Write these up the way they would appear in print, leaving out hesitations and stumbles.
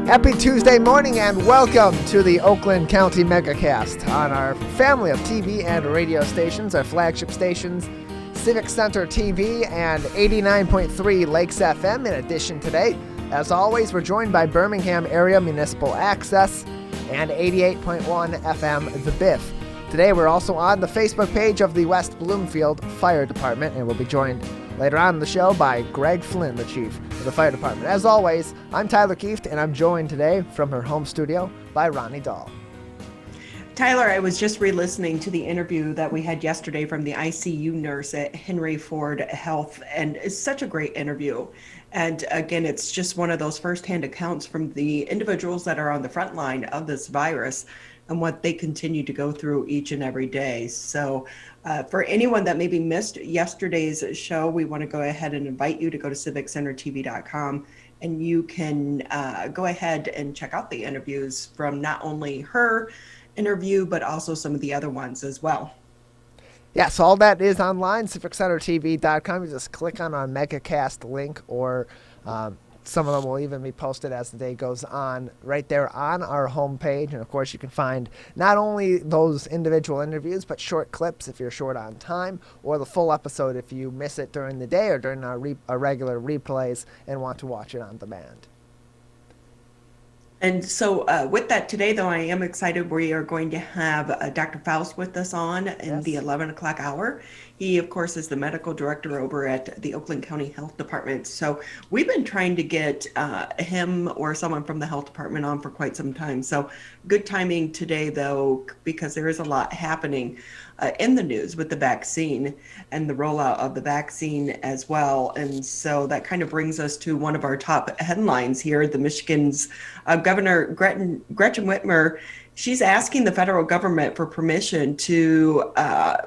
Happy Tuesday morning and welcome to the Oakland County Megacast on our family of TV and radio stations, our flagship stations, Civic Center TV and 89.3 Lakes FM. In addition today, as always, we're joined by Birmingham Area Municipal Access and 88.1 FM The Biff. Today we're also on the Facebook page of the West Bloomfield Fire Department, and we'll be joined later on in the show by Greg Flynn, the chief of the fire department. As always, I'm Tyler Kieft, and I'm joined today from her home studio by Ronnie Dahl. Tyler, I was just re-listening to the interview that we had yesterday from the ICU nurse at Henry Ford Health, and it's such a great interview. And again, it's just one of those firsthand accounts from the individuals that are on the front line of this virus and what they continue to go through each and every day. So for anyone that maybe missed yesterday's show, we want to go ahead and invite you to go to civiccentertv.com, and you can go ahead and check out the interviews from not only her interview, but also some of the other ones as well. Yes, all that is online, civiccentertv.com. You just click on our Megacast link, or some of them will even be posted as the day goes on right there on our homepage. And of course, you can find not only those individual interviews, but short clips if you're short on time, or the full episode if you miss it during the day or during our regular replays and want to watch it on demand. And so with that today, though, I am excited. We are going to have Dr. Faust with us on in the 11 o'clock hour. He, of course, is the medical director over at the Oakland County Health Department. So we've been trying to get him or someone from the health department on for quite some time. So good timing today, though, because there is a lot happening in the news with the vaccine and the rollout of the vaccine as well. And so that kind of brings us to one of our top headlines here. The Michigan's Governor Gretchen Whitmer, she's asking the federal government for permission to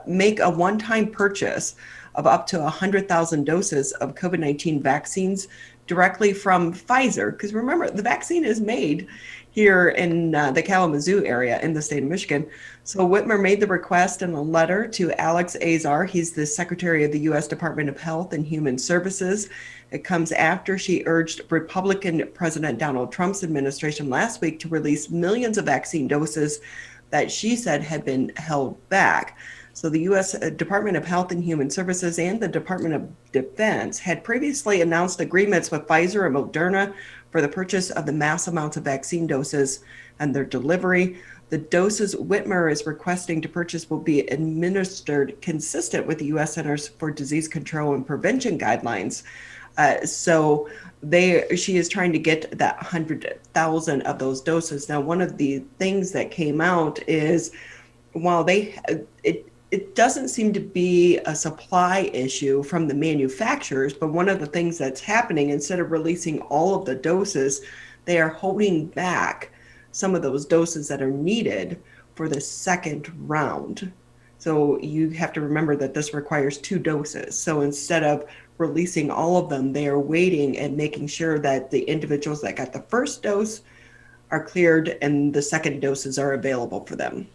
make a one-time purchase of up to 100,000 doses of COVID-19 vaccines directly from Pfizer. Because remember, the vaccine is made here in the Kalamazoo area in the state of Michigan. So Whitmer made the request in a letter to Alex Azar. He's the Secretary of the U.S. Department of Health and Human Services. It comes after she urged Republican President Donald Trump's administration last week to release millions of vaccine doses that she said had been held back. So the U.S. Department of Health and Human Services and the Department of Defense had previously announced agreements with Pfizer and Moderna for the purchase of the mass amounts of vaccine doses and their delivery. The doses Whitmer is requesting to purchase will be administered consistent with the U.S. Centers for Disease Control and Prevention guidelines. So she is trying to get that 100,000 of those doses. Now, one of the things that came out is while it doesn't seem to be a supply issue from the manufacturers, but one of the things that's happening, instead of releasing all of the doses, they are holding back some of those doses that are needed for the second round. So you have to remember that this requires 2 doses. So instead of releasing all of them, they are waiting and making sure that the individuals that got the first dose are cleared and the second doses are available for them.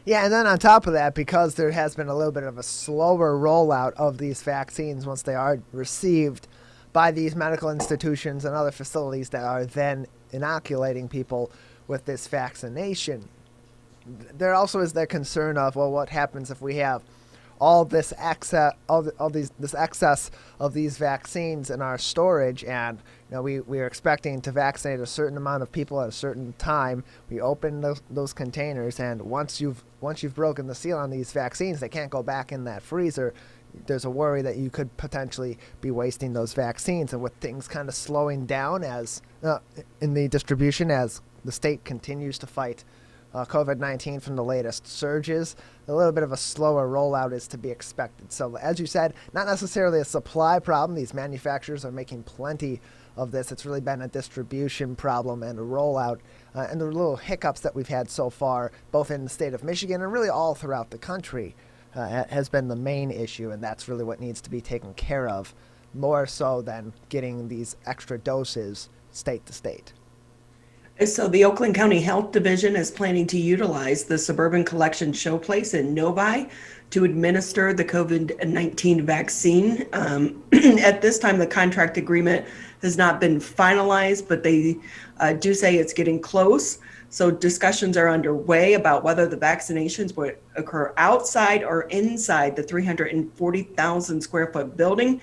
Yeah, and then on top of that, because there has been a little bit of a slower rollout of these vaccines once they are received by these medical institutions and other facilities that are then inoculating people with this vaccination, there also is the concern of, well, what happens if we have all this excess, this excess of these vaccines in our storage, and we are expecting to vaccinate a certain amount of people at a certain time. We open those containers, and once you've broken the seal on these vaccines, they can't go back in that freezer. There's a worry that you could potentially be wasting those vaccines, and with things kind of slowing down as in the distribution as the state continues to fight COVID-19 from the latest surges, a little bit of a slower rollout is to be expected. So as you said, not necessarily a supply problem. These manufacturers are making plenty of this. It's really been a distribution problem and a rollout. And the little hiccups that we've had so far, both in the state of Michigan and really all throughout the country, has been the main issue. And that's really what needs to be taken care of, more so than getting these extra doses state to state. So the Oakland County Health Division is planning to utilize the Suburban Collection Showplace in Novi to administer the COVID-19 vaccine. At this time, the contract agreement has not been finalized, but they do say it's getting close. So discussions are underway about whether the vaccinations would occur outside or inside the 340,000 square foot building.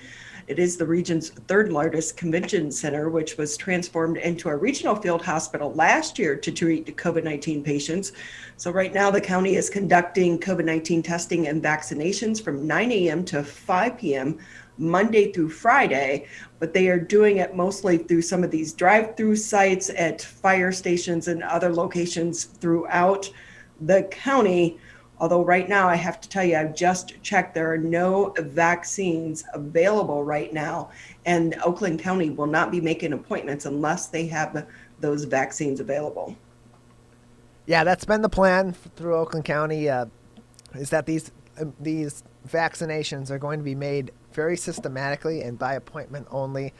It is the region's third largest convention center, which was transformed into a regional field hospital last year to treat COVID-19 patients. So right now the county is conducting COVID-19 testing and vaccinations from 9 a.m. to 5 p.m. Monday through Friday, but they are doing it mostly through some of these drive-through sites at fire stations and other locations throughout the county. Although right now, I have to tell you, I've just checked, there are no vaccines available right now, and Oakland County will not be making appointments unless they have those vaccines available. Yeah, that's been the plan through Oakland County, is that these vaccinations are going to be made very systematically and by appointment only.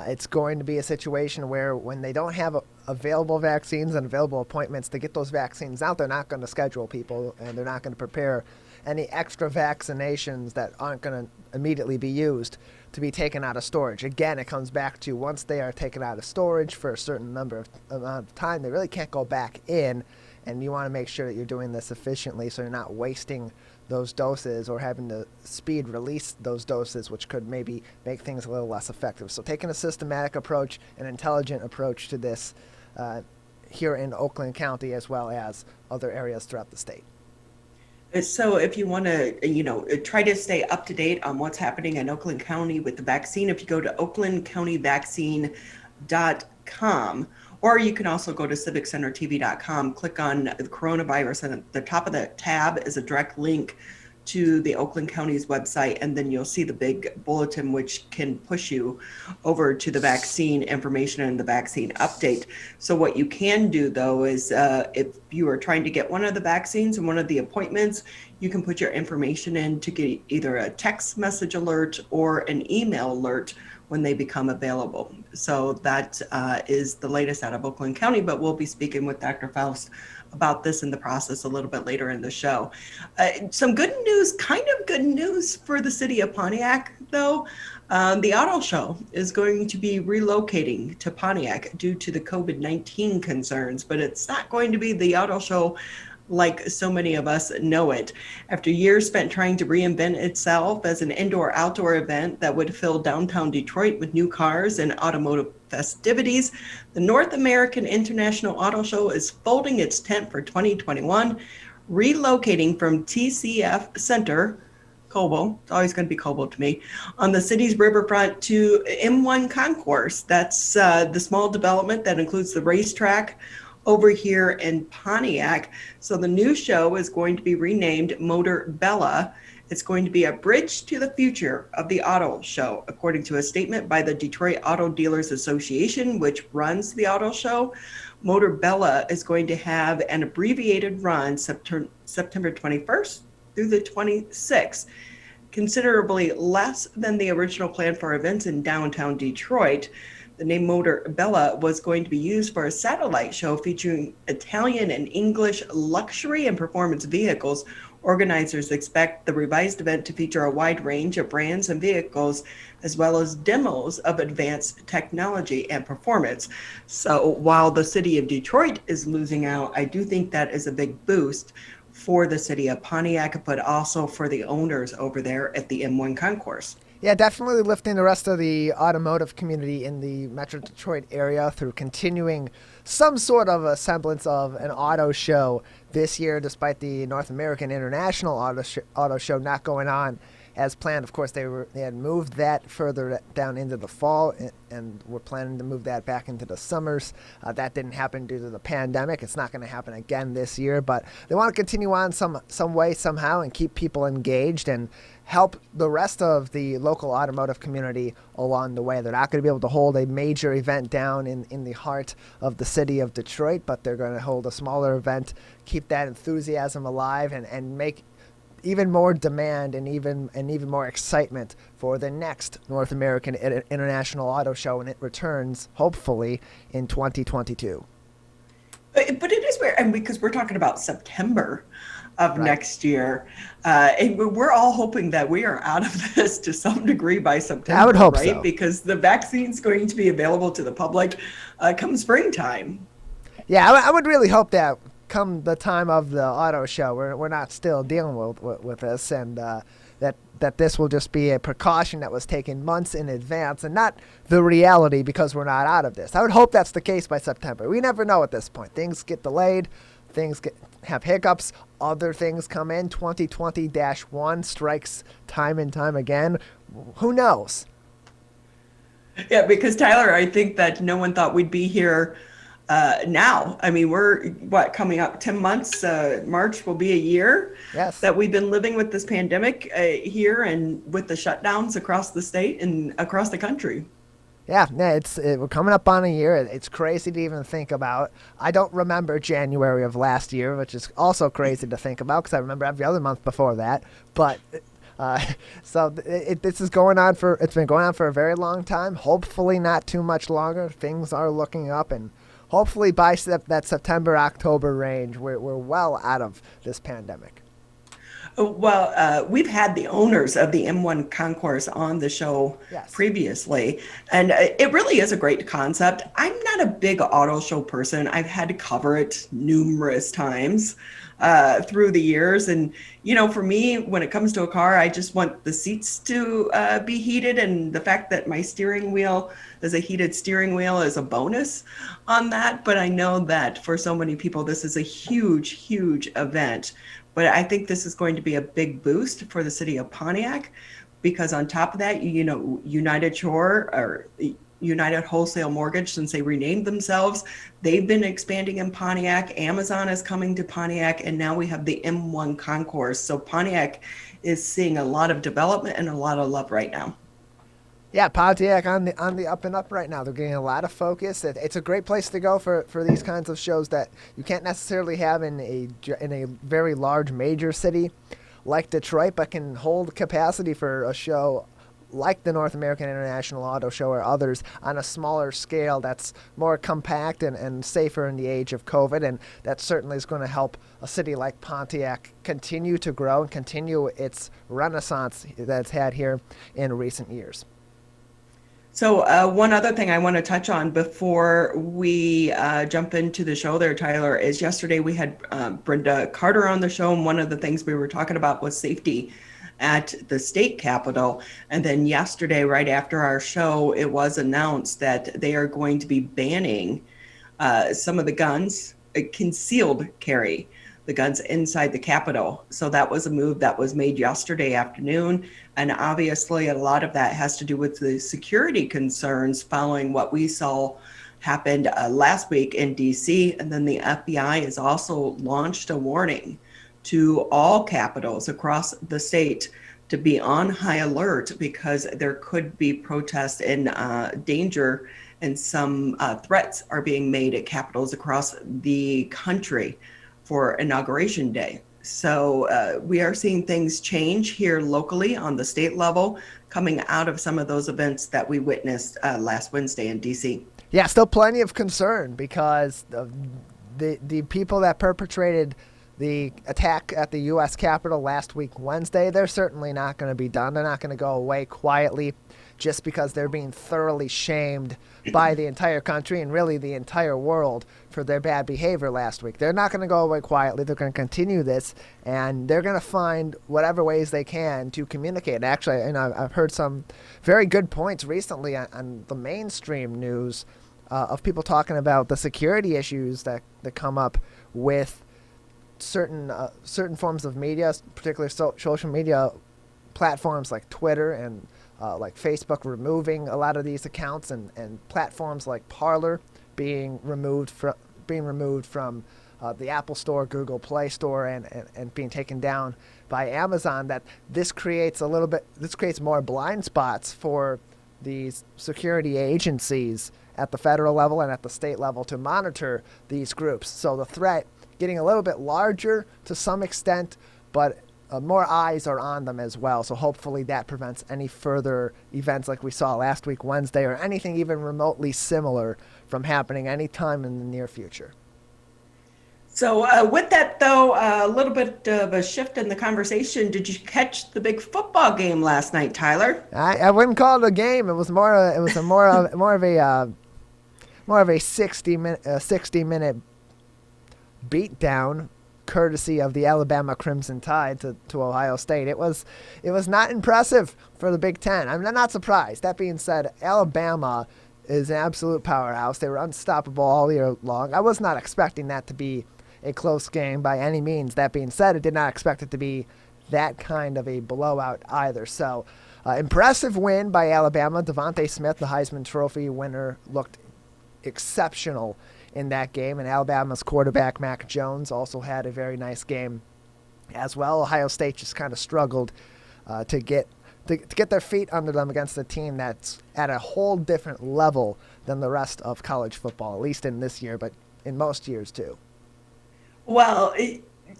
It's going to be a situation where when they don't have available vaccines and available appointments to get those vaccines out, they're not going to schedule people and they're not going to prepare any extra vaccinations that aren't going to immediately be used to be taken out of storage. Again, it comes back to once they are taken out of storage for a certain amount of time, they really can't go back in, and you want to make sure that you're doing this efficiently so you're not wasting those doses or having to speed release those doses, which could maybe make things a little less effective. So taking a systematic approach, an intelligent approach to this here in Oakland County as well as other areas throughout the state. So if you want to, try to stay up to date on what's happening in Oakland County with the vaccine, if you go to oaklandcountyvaccine.com, or you can also go to civiccentertv.com, click on the coronavirus, and at the top of that tab is a direct link to the Oakland County's website, and then you'll see the big bulletin which can push you over to the vaccine information and the vaccine update. So what you can do though is if you are trying to get one of the vaccines and one of the appointments, you can put your information in to get either a text message alert or an email alert when they become available. So that is the latest out of Oakland County, but we'll be speaking with Dr. Faust about this in the process a little bit later in the show. Some good news, kind of good news for the city of Pontiac, though. The auto show is going to be relocating to Pontiac due to the COVID-19 concerns, but it's not going to be the auto show like so many of us know it. After years spent trying to reinvent itself as an indoor-outdoor event that would fill downtown Detroit with new cars and automotive festivities, the North American International Auto Show is folding its tent for 2021, relocating from TCF Center, Coble, it's always going to be Coble to me, on the city's riverfront to M1 Concourse. That's the small development that includes the racetrack over here in Pontiac. So the new show is going to be renamed Motor Bella. It's going to be a bridge to the future of the auto show, according to a statement by the Detroit Auto Dealers Association, which runs the auto show. Motor Bella is going to have an abbreviated run September 21st through the 26th, considerably less than the original plan for events in downtown Detroit. The name Motor Bella was going to be used for a satellite show featuring Italian and English luxury and performance vehicles. Organizers expect the revised event to feature a wide range of brands and vehicles, as well as demos of advanced technology and performance. So while the city of Detroit is losing out, I do think that is a big boost for the city of Pontiac, but also for the owners over there at the M1 Concourse. Yeah, definitely lifting the rest of the automotive community in the Metro Detroit area through continuing some sort of a semblance of an auto show this year, despite the North American International Auto Show not going on as planned. Of course, they had moved that further down into the fall and were planning to move that back into the summers. That didn't happen due to the pandemic. It's not going to happen again this year, but they want to continue on some way, somehow, and keep people engaged and help the rest of the local automotive community along the way. They're not going to be able to hold a major event down in the heart of the city of Detroit, but they're going to hold a smaller event, keep that enthusiasm alive, and make even more demand and even more excitement for the next North American International Auto Show when it returns, hopefully, in 2022. but it is weird, and because we're talking about September of Right. next year, and we're all hoping that we are out of this to some degree by September, I would hope right? so. Because the vaccine's going to be available to the public come springtime. Yeah, I would really hope that come the time of the auto show, we're not still dealing with this, and that this will just be a precaution that was taken months in advance and not the reality because we're not out of this. I would hope that's the case by September. We never know at this point. Things get delayed. Things have hiccups. Other things come in. 2020-1 strikes time and time again. Who knows? Yeah, because Tyler, I think that no one thought we'd be here now. I mean, we're coming up 10 months. March will be a year Yes. that we've been living with this pandemic here and with the shutdowns across the state and across the country. Yeah, we're coming up on a year. It's crazy to even think about. I don't remember January of last year, which is also crazy to think about because I remember every other month before that. But this is going on it's been going on for a very long time. Hopefully not too much longer. Things are looking up, and hopefully by that September-October range, we're well out of this pandemic. Well, we've had the owners of the M1 Concourse on the show previously, and it really is a great concept. I'm not a big auto show person. I've had to cover it numerous times through the years. And, for me, when it comes to a car, I just want the seats to be heated. And the fact that my steering wheel is a heated steering wheel is a bonus on that. But I know that for so many people, this is a huge, huge event. But I think this is going to be a big boost for the city of Pontiac, because on top of that, United Shore or United Wholesale Mortgage, since they renamed themselves, they've been expanding in Pontiac. Amazon is coming to Pontiac, and now we have the M1 Concourse. So Pontiac is seeing a lot of development and a lot of love right now. Yeah, Pontiac on the up and up right now. They're getting a lot of focus. It's a great place to go for these kinds of shows that you can't necessarily have in a very large major city like Detroit, but can hold capacity for a show like the North American International Auto Show or others on a smaller scale that's more compact and safer in the age of COVID. And that certainly is going to help a city like Pontiac continue to grow and continue its renaissance that it's had here in recent years. So one other thing I want to touch on before we jump into the show there, Tyler, is yesterday we had Brenda Carter on the show, and one of the things we were talking about was safety at the state capitol. And then yesterday, right after our show, it was announced that they are going to be banning some of the guns, concealed carry, the guns inside the Capitol. So that was a move that was made yesterday afternoon. And obviously a lot of that has to do with the security concerns following what we saw happened last week in DC. And then the FBI has also launched a warning to all capitals across the state to be on high alert because there could be protests and danger, and some threats are being made at capitals across the country for Inauguration Day. So we are seeing things change here locally on the state level coming out of some of those events that we witnessed last Wednesday in DC. Yeah, still plenty of concern because the people that perpetrated the attack at the U.S. Capitol last week Wednesday, they're certainly not going to be done. They're not going to go away quietly just because they're being thoroughly shamed by the entire country and really the entire world for their bad behavior last week. They're not going to go away quietly. They're going to continue this, and they're going to find whatever ways they can to communicate. Actually, I've heard some very good points recently on the mainstream news of people talking about the security issues that come up with certain forms of media, particularly social media platforms like Twitter and like Facebook removing a lot of these accounts, and platforms like Parler being removed from the Apple Store, Google Play Store, and being taken down by Amazon. That this creates more blind spots for these security agencies at the federal level and at the state level to monitor these groups. So the threat getting a little bit larger to some extent, but more eyes are on them as well. So hopefully that prevents any further events like we saw last week Wednesday, or anything even remotely similar from happening anytime in the near future. So with that, though, a little bit of a shift in the conversation. Did you catch the big football game last night, Tyler? I wouldn't call it a game. It was more of a 60-minute beatdown, courtesy of the Alabama Crimson Tide to Ohio State. It was not impressive for the Big Ten. I'm not surprised. That being said, Alabama is an absolute powerhouse. They were unstoppable all year long. I was not expecting that to be a close game by any means. That being said, I did not expect it to be that kind of a blowout either. So, impressive win by Alabama. Devontae Smith, the Heisman Trophy winner, looked exceptional in that game, and Alabama's quarterback, Mac Jones, also had a very nice game as well. Ohio State just kind of struggled to get their feet under them against a team that's at a whole different level than the rest of college football, at least in this year, but in most years too. Well,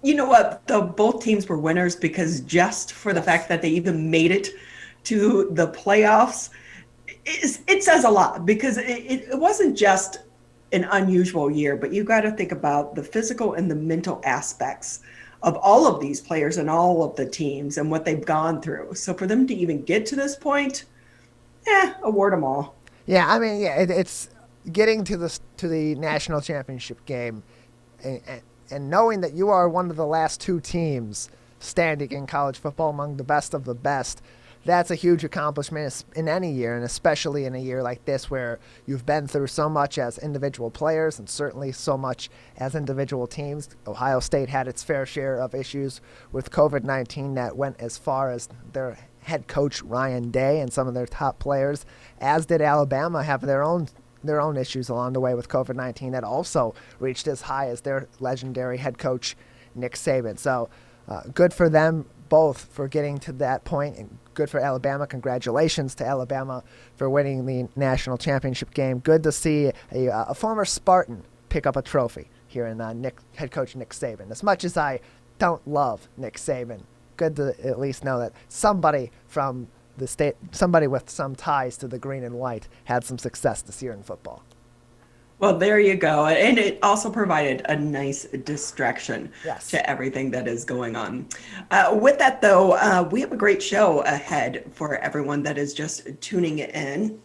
you know what? Both teams were winners because just for the fact that they even made it to the playoffs, it says a lot, because it wasn't just an unusual year, but you got to think about the physical and the mental aspects of all of these players and all of the teams and what they've gone through. So for them to even get to this point, award them all. Yeah, I mean, it's getting to the national championship game and knowing that you are one of the last two teams standing in college football among the best of the best. That's a huge accomplishment in any year, and especially in a year like this where you've been through so much as individual players and certainly so much as individual teams. Ohio State had its fair share of issues with COVID-19 that went as far as their head coach Ryan Day and some of their top players, as did Alabama have their own issues along the way with COVID-19 that also reached as high as their legendary head coach Nick Saban. So good for them both for getting to that point, and good for Alabama. Congratulations to Alabama for winning the national championship game. Good to see a former Spartan pick up a trophy here in head coach Nick Saban. As much as I don't love Nick Saban, good to at least know that somebody from the state, somebody with some ties to the green and white, had some success this year in football. Well, there you go. And it also provided a nice distraction to everything that is going on. With that, though, we have a great show ahead for everyone that is just tuning in.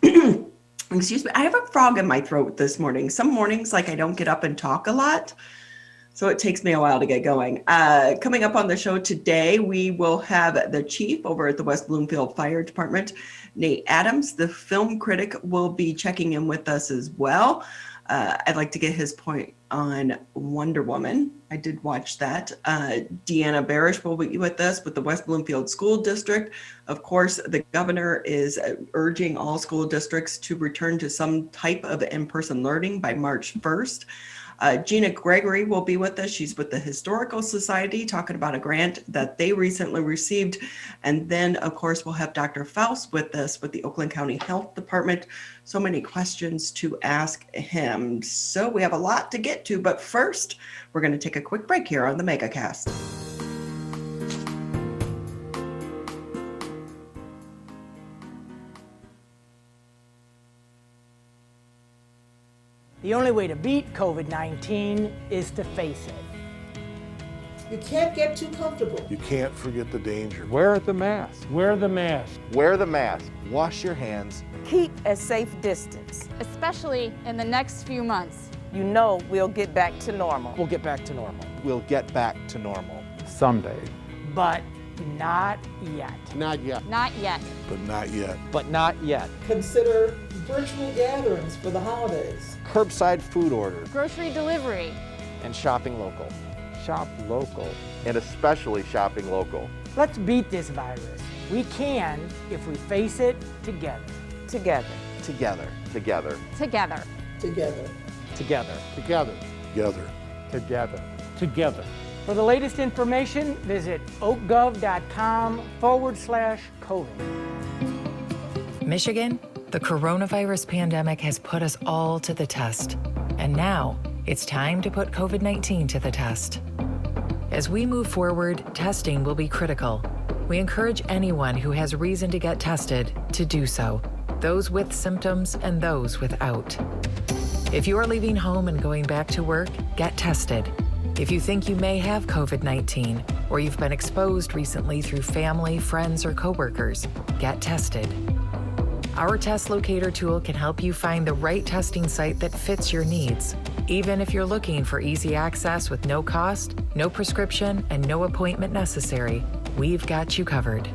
Excuse me. I have a frog in my throat this morning. Some mornings, I don't get up and talk a lot, so it takes me a while to get going. Coming up on the show today, we will have the chief over at the West Bloomfield Fire Department, Nate Adams. The film critic will be checking in with us as well. I'd like to get his point on Wonder Woman. I did watch that. Deanna Barash will be with us with the West Bloomfield School District. Of course, the governor is urging all school districts to return to some type of in-person learning by March 1st. Gina Gregory will be with us. She's with the Historical Society talking about a grant that they recently received. And then, of course, we'll have Dr. Faust with us with the Oakland County Health Department. So many questions to ask him. So we have a lot to get to. But first, we're going to take a quick break here on the Megacast. The only way to beat COVID-19 is to face it. You can't get too comfortable. You can't forget the danger. Wear the mask. Wear the mask. Wear the mask. Wash your hands. Keep a safe distance. Especially in the next few months. You know we'll get back to normal. We'll get back to normal. We'll get back to normal. Someday. But not yet. Not yet. Not yet. But not yet. But not yet. Consider virtual gatherings for the holidays. Curbside food orders. Grocery delivery. And shopping local. Shop local. And especially shopping local. Let's beat this virus. We can if we face it together. Together. Together. Together. Together. Together. Together. Together. Together. Together. Together. For the latest information, visit oakgov.com/COVID. Michigan, the coronavirus pandemic has put us all to the test. And now it's time to put COVID-19 to the test. As we move forward, testing will be critical. We encourage anyone who has reason to get tested to do so, those with symptoms and those without. If you are leaving home and going back to work, get tested. If you think you may have COVID-19 or you've been exposed recently through family, friends, or coworkers, get tested. Our test locator tool can help you find the right testing site that fits your needs. Even if you're looking for easy access with no cost, no prescription, and no appointment necessary, we've got you covered.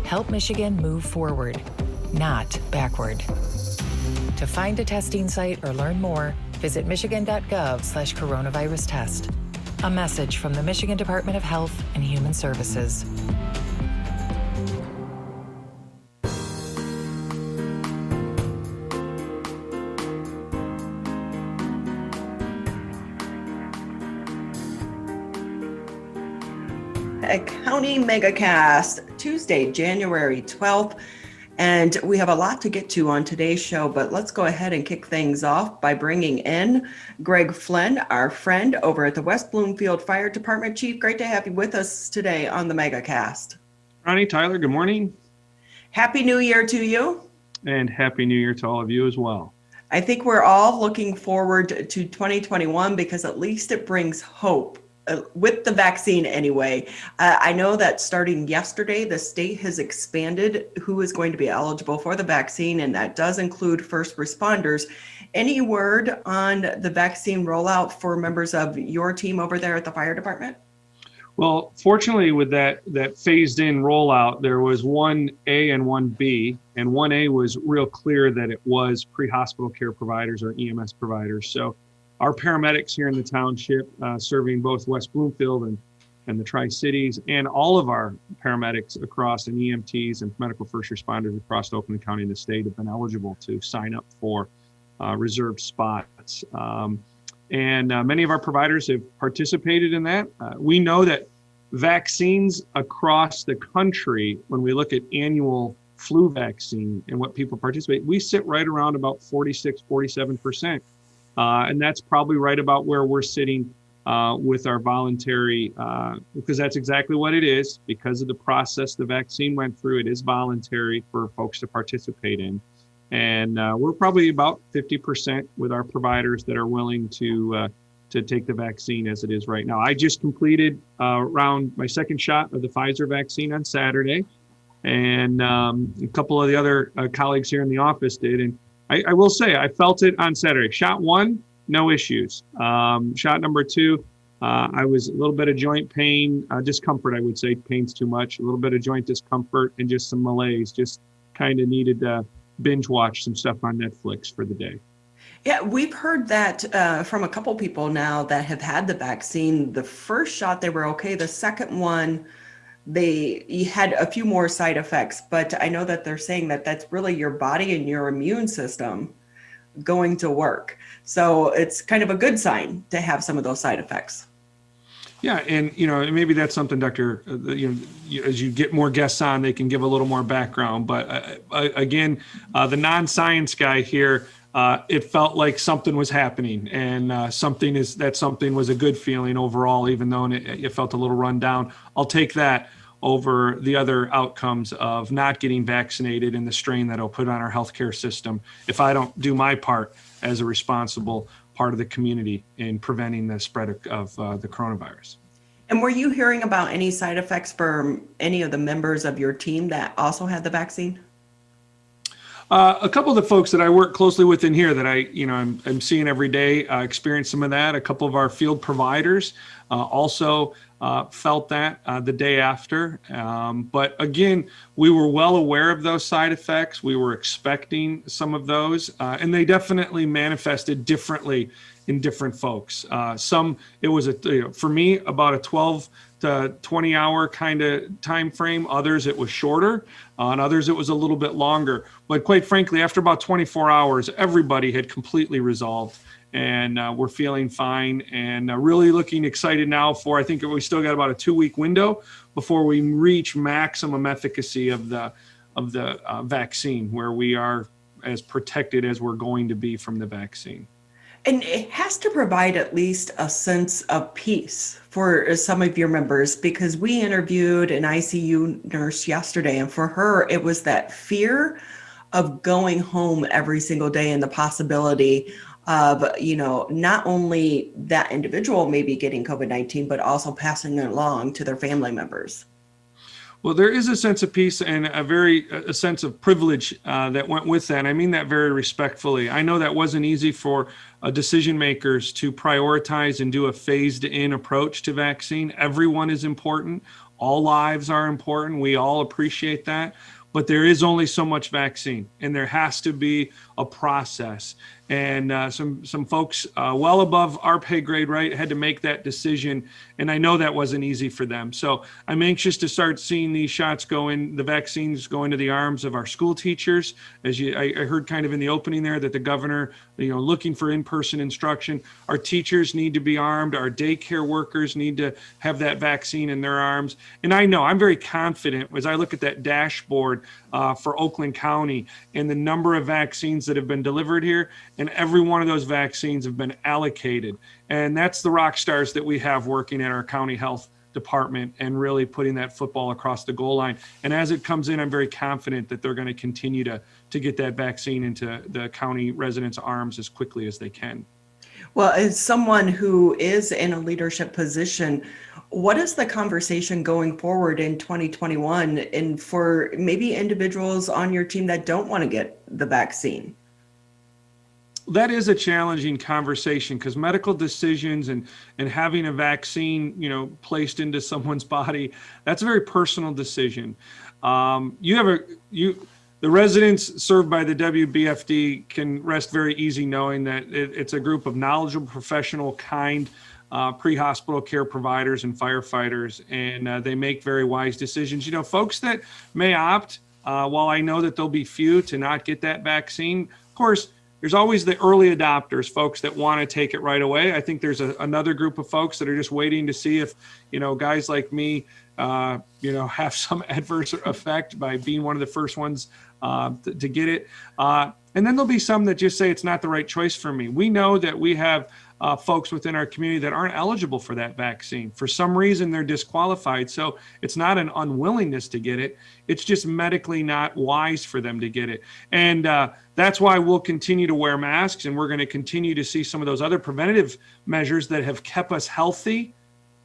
Help Michigan move forward, not backward. To find a testing site or learn more, visit michigan.gov/coronavirus test. A message from the Michigan Department of Health and Human Services. A County Megacast, Tuesday, January 12th. And we have a lot to get to on today's show, but let's go ahead and kick things off by bringing in Greg Flynn, our friend over at the West Bloomfield Fire Department. Chief, great to have you with us today on the Megacast. Ronnie, Tyler, good morning. Happy New Year to you. And Happy New Year to all of you as well. I think we're all looking forward to 2021 because at least it brings hope. With the vaccine anyway. I know that starting yesterday, the state has expanded who is going to be eligible for the vaccine, and that does include first responders. Any word on the vaccine rollout for members of your team over there at the fire department? Well, fortunately with that phased in rollout, there was 1A and 1B, and 1A was real clear that it was pre-hospital care providers or EMS providers. So our paramedics here in the township, serving both West Bloomfield and the Tri-Cities, and all of our paramedics across and EMTs and medical first responders across Oakland County and the state have been eligible to sign up for reserved spots. And many of our providers have participated in that. We know that vaccines across the country, when we look at annual flu vaccine and what people participate, we sit right around about 46, 47%. And that's probably right about where we're sitting with our voluntary, because that's exactly what it is. Because of the process the vaccine went through, it is voluntary for folks to participate in. And we're probably about 50% with our providers that are willing to take the vaccine as it is right now. I just completed around my second shot of the Pfizer vaccine on Saturday. And a couple of the other colleagues here in the office did. And I will say, I felt it on Saturday. Shot one, no issues. Shot number two, I was a little bit of joint pain, discomfort, I would say. Pain's too much. A little bit of joint discomfort and just some malaise. Just kind of needed to binge watch some stuff on Netflix for the day. Yeah, we've heard that from a couple people now that have had the vaccine. The first shot, they were okay. The second one, you had a few more side effects, but I know that they're saying that that's really your body and your immune system going to work. So it's kind of a good sign to have some of those side effects. Yeah, and maybe that's something, Doctor. As you get more guests on, they can give a little more background. But again, the non-science guy here, it felt like something was happening, and something was a good feeling overall, even though it felt a little run down. I'll take that over the other outcomes of not getting vaccinated and the strain that it'll put on our healthcare system if I don't do my part as a responsible part of the community in preventing the spread of the coronavirus. And were you hearing about any side effects for any of the members of your team that also had the vaccine? A couple of the folks that I work closely with in here that I'm seeing every day experience some of that. A couple of our field providers also felt that the day after. But again, we were well aware of those side effects. We were expecting some of those, and they definitely manifested differently in different folks. It was for me about a 12 to 20 hour kind of time frame. Others it was shorter. On others it was a little bit longer. But quite frankly, after about 24 hours, everybody had completely resolved, and we're feeling fine and really looking excited now for, I think we still got about a 2-week window before we reach maximum efficacy of the vaccine, where we are as protected as we're going to be from the vaccine. And it has to provide at least a sense of peace for some of your members, because we interviewed an ICU nurse yesterday, and for her, it was that fear of going home every single day and the possibility of, not only that individual maybe getting COVID-19, but also passing it along to their family members? Well, there is a sense of peace and a sense of privilege that went with that. And I mean that very respectfully. I know that wasn't easy for decision makers to prioritize and do a phased in approach to vaccine. Everyone is important. All lives are important. We all appreciate that. But there is only so much vaccine, and there has to be a process. And some folks well above our pay grade, right, had to make that decision. And I know that wasn't easy for them. So I'm anxious to start seeing these shots the vaccines go into the arms of our school teachers. I heard kind of in the opening there that the governor, looking for in-person instruction. Our teachers need to be armed. Our daycare workers need to have that vaccine in their arms. And I know I'm very confident as I look at that dashboard for Oakland County and the number of vaccines that have been delivered here. And every one of those vaccines have been allocated. And that's the rock stars that we have working at our county health department and really putting that football across the goal line. And as it comes in, I'm very confident that they're going to continue to get that vaccine into the county residents' arms as quickly as they can. Well, as someone who is in a leadership position, what is the conversation going forward in 2021 and for maybe individuals on your team that don't want to get the vaccine? That is a challenging conversation because medical decisions and having a vaccine, placed into someone's body, that's a very personal decision. The residents served by the WBFD can rest very easy knowing that it's a group of knowledgeable, professional, kind pre-hospital care providers and firefighters, and they make very wise decisions. Folks that may opt, while I know that there'll be few to not get that vaccine, of course, there's always the early adopters, folks that want to take it right away. I think there's another group of folks that are just waiting to see if, guys like me, have some adverse effect by being one of the first ones to get it. And then there'll be some that just say it's not the right choice for me. We know that we have folks within our community that aren't eligible for that vaccine. For some reason, they're disqualified. So it's not an unwillingness to get it. It's just medically not wise for them to get it. And that's why we'll continue to wear masks, and we're going to continue to see some of those other preventative measures that have kept us healthy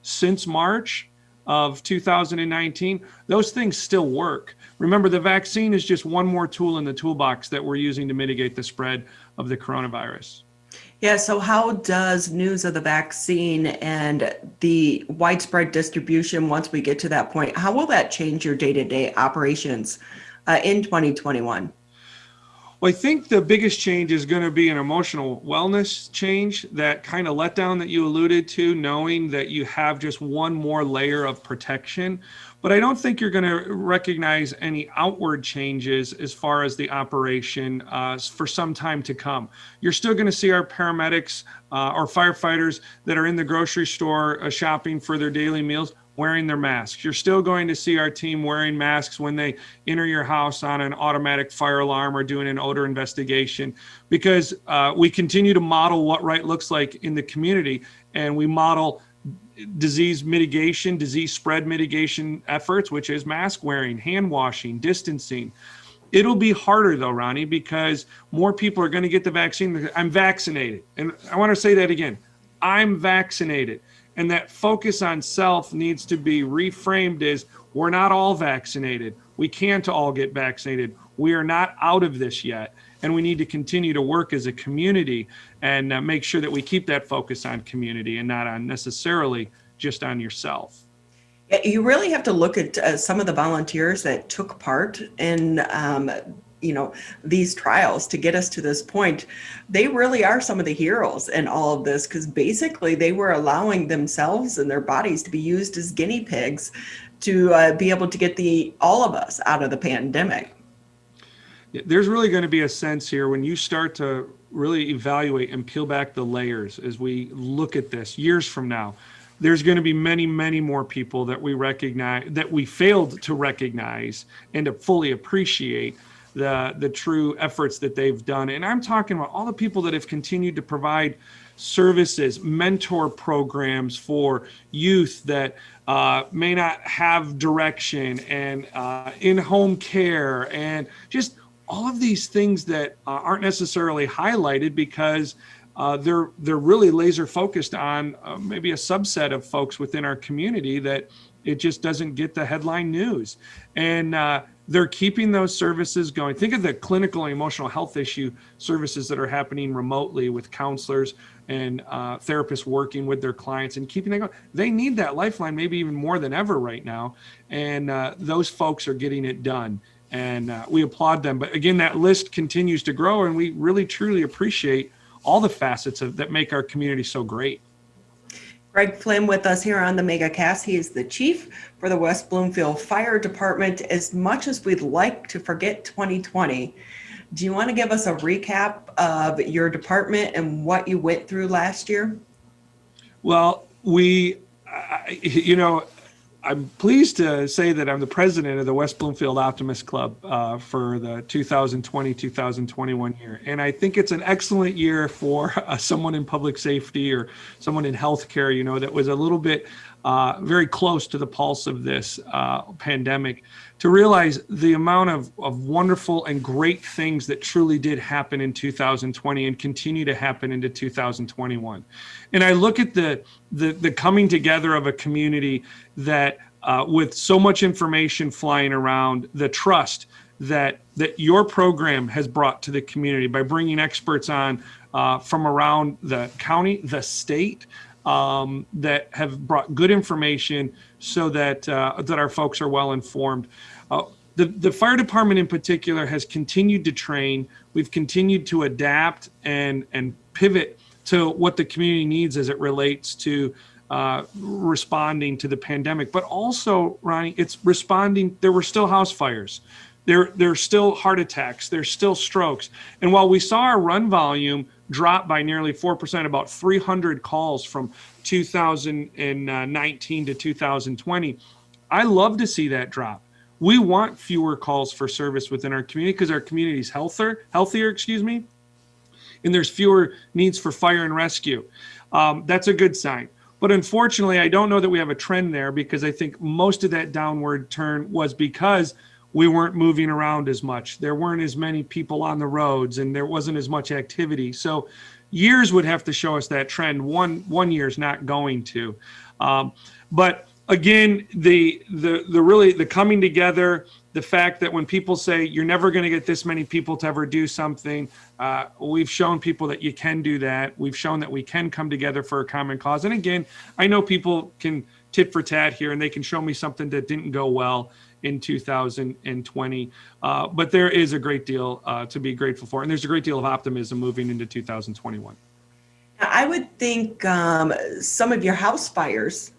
since March of 2019. Those things still work. Remember, the vaccine is just one more tool in the toolbox that we're using to mitigate the spread of the coronavirus. Yeah, so how does news of the vaccine and the widespread distribution, once we get to that point, how will that change your day-to-day operations in 2021? Well, I think the biggest change is going to be an emotional wellness change, that kind of letdown that you alluded to, knowing that you have just one more layer of protection. But I don't think you're going to recognize any outward changes as far as the operation for some time to come. You're still going to see our paramedics or firefighters that are in the grocery store shopping for their daily meals wearing their masks. You're still going to see our team wearing masks when they enter your house on an automatic fire alarm or doing an odor investigation, because we continue to model what right looks like in the community, and we model disease mitigation, disease spread mitigation efforts, which is mask wearing, hand washing, distancing. It'll be harder though, Ronnie, because more people are going to get the vaccine. I'm vaccinated. And I want to say that again. I'm vaccinated. And that focus on self needs to be reframed as we're not all vaccinated. We can't all get vaccinated. We are not out of this yet. And we need to continue to work as a community and make sure that we keep that focus on community and not on necessarily just on yourself. You really have to look at some of the volunteers that took part in these trials to get us to this point. They really are some of the heroes in all of this, because basically they were allowing themselves and their bodies to be used as guinea pigs to be able to get all of us out of the pandemic. There's really going to be a sense here when you start to really evaluate and peel back the layers as we look at this years from now. There's going to be many, many more people that we recognize, that we failed to recognize and to fully appreciate the true efforts that they've done. And I'm talking about all the people that have continued to provide services, mentor programs for youth that may not have direction, and in-home care, and just all of these things that aren't necessarily highlighted because they're really laser focused on maybe a subset of folks within our community that it just doesn't get the headline news. And they're keeping those services going. Think of the clinical and emotional health issue services that are happening remotely with counselors and therapists working with their clients and keeping that going. They need that lifeline maybe even more than ever right now. And those folks are getting it done. And we applaud them. But again, that list continues to grow, and we really, truly appreciate all the facets that make our community so great. Greg Flynn with us here on the Megacast. He is the chief for the West Bloomfield Fire Department. As much as we'd like to forget 2020, do you want to give us a recap of your department and what you went through last year? Well, I'm pleased to say that I'm the president of the West Bloomfield Optimist Club for the 2020-2021 year. And I think it's an excellent year for someone in public safety or someone in healthcare, that was a little bit very close to the pulse of this pandemic, to realize the amount of wonderful and great things that truly did happen in 2020 and continue to happen into 2021. And I look at the coming together of a community that with so much information flying around, the trust that your program has brought to the community by bringing experts on from around the county, the state, that have brought good information so that our folks are well informed. The fire department in particular has continued to train. We've continued to adapt and pivot to what the community needs as it relates to responding to the pandemic. But also, Ronnie, it's responding. There were still house fires. There's still heart attacks. There's still strokes. And while we saw our run volume drop by nearly 4%, about 300 calls from 2019 to 2020, I love to see that drop. We want fewer calls for service within our community because our community is healthier, and there's fewer needs for fire and rescue. That's a good sign. But unfortunately, I don't know that we have a trend there, because I think most of that downward turn was because we weren't moving around as much. There weren't as many people on the roads, and there wasn't as much activity. So years would have to show us that trend. One year is not going to. But again, the coming together, the fact that when people say you're never going to get this many people to ever do something, we've shown people that you can do that. We've shown that we can come together for a common cause. And again, I know people can tit for tat here, and they can show me something that didn't go well in 2020. But there is a great deal to be grateful for. And there's a great deal of optimism moving into 2021. I would think some of your house fires,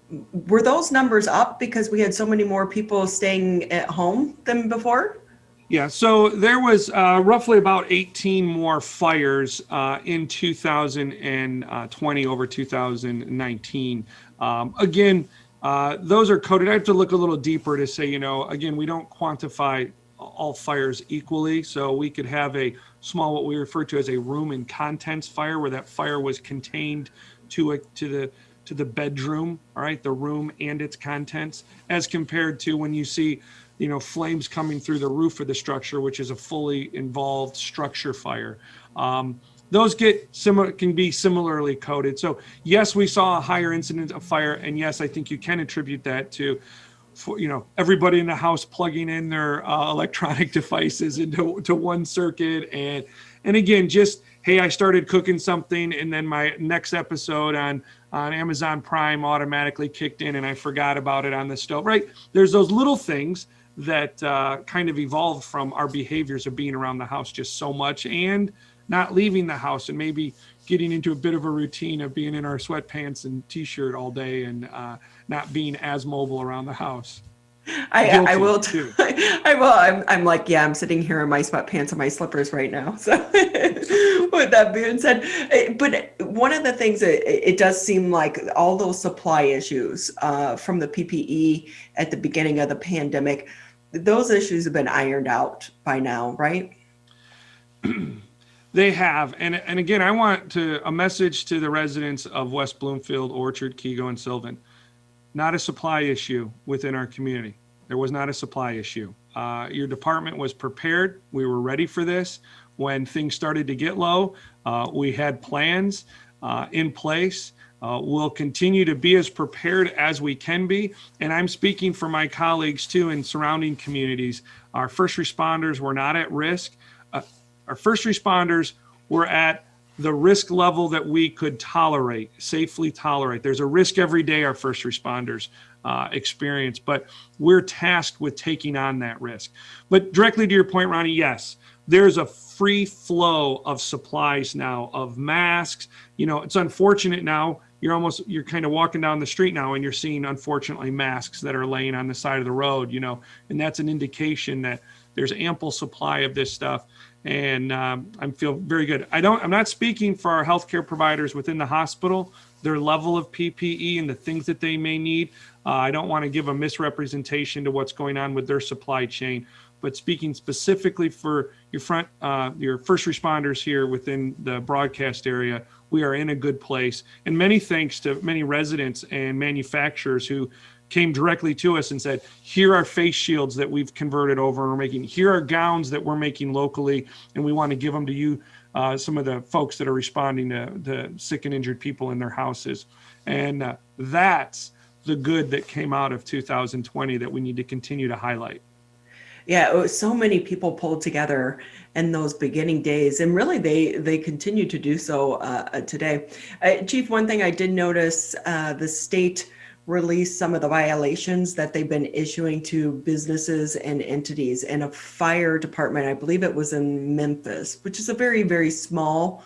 were those numbers up because we had so many more people staying at home than before? Yeah, so there was roughly about 18 more fires in 2020 over 2019. Again, those are coded. I have to look a little deeper to say, again, we don't quantify all fires equally. So we could have a small, what we refer to as a room and contents fire, where that fire was contained to the bedroom, all right, the room and its contents, as compared to when you see, flames coming through the roof of the structure, which is a fully involved structure fire. Those can be similarly coded. So yes, we saw a higher incidence of fire, and yes, I think you can attribute that to, everybody in the house plugging in their electronic devices into one circuit, and again, just hey, I started cooking something, and then my next episode on Amazon Prime automatically kicked in, and I forgot about it on the stove. Right? There's those little things that kind of evolved from our behaviors of being around the house just so much, and not leaving the house, and maybe getting into a bit of a routine of being in our sweatpants and t-shirt all day, and not being as mobile around the house. I will. I'm like, yeah, I'm sitting here in my sweatpants and my slippers right now. So with that being said, but one of the things that it does seem like all those supply issues from the PPE at the beginning of the pandemic, those issues have been ironed out by now, right? They have. And again, I want a message to the residents of West Bloomfield, Orchard, Kego, and Sylvan. Not a supply issue within our community. There was not a supply issue. Your department was prepared. We were ready for this. when things started to get low. We had plans in place. We'll continue to be as prepared as we can be. And I'm speaking for my colleagues too in surrounding communities. Our first responders were not at risk. Our first responders were at the risk level that we could safely tolerate. There's a risk every day our first responders experience, but we're tasked with taking on that risk. But directly to your point, Ronnie, yes, there's a free flow of supplies now, of masks. It's unfortunate now. You're kind of walking down the street now and you're seeing, unfortunately, masks that are laying on the side of the road, and that's an indication that there's ample supply of this stuff. And I feel very good. I'm not speaking for our healthcare providers within the hospital, their level of PPE and the things that they may need. I don't want to give a misrepresentation to what's going on with their supply chain, but speaking specifically for your first responders here within the broadcast area, we are in a good place. And many thanks to many residents and manufacturers who came directly to us and said, here are face shields that we've converted over and we're making, here are gowns that we're making locally, and we want to give them to you, some of the folks that are responding to sick and injured people in their houses. And that's the good that came out of 2020 that we need to continue to highlight. Yeah, it was so many people pulled together in those beginning days, and really they continue to do so today. Chief, one thing I did notice, the state released some of the violations that they've been issuing to businesses and entities, and a fire department, I believe it was in Memphis, which is a very, very small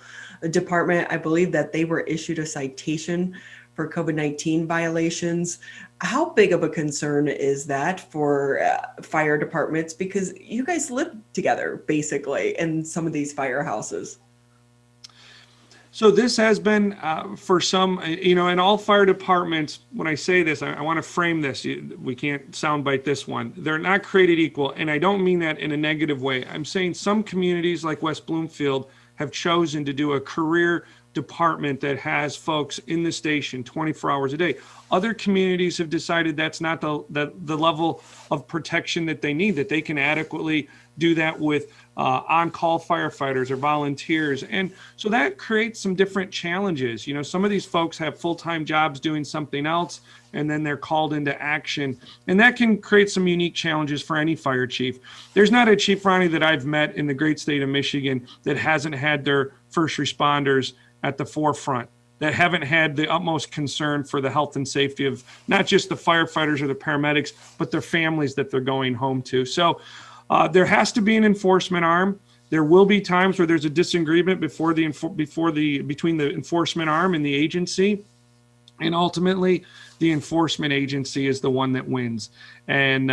department. I believe that they were issued a citation for COVID-19 violations. How big of a concern is that for fire departments? Because you guys live together basically in some of these firehouses. So this has been for some, in all fire departments, when I say this, I want to frame this. We can't soundbite this one. They're not created equal. And I don't mean that in a negative way. I'm saying some communities like West Bloomfield have chosen to do a career department that has folks in the station 24 hours a day. Other communities have decided that's not the level of protection that they need, that they can adequately do that with on-call firefighters or volunteers. And so that creates some different challenges. Some of these folks have full-time jobs doing something else, and then they're called into action. And that can create some unique challenges for any fire chief. There's not a chief, Ronnie, that I've met in the great state of Michigan that hasn't had their first responders at the forefront, that haven't had the utmost concern for the health and safety of not just the firefighters or the paramedics, but their families that they're going home to. So there has to be an enforcement arm. There will be times where there's a disagreement between the enforcement arm and the agency. And ultimately, the enforcement agency is the one that wins. And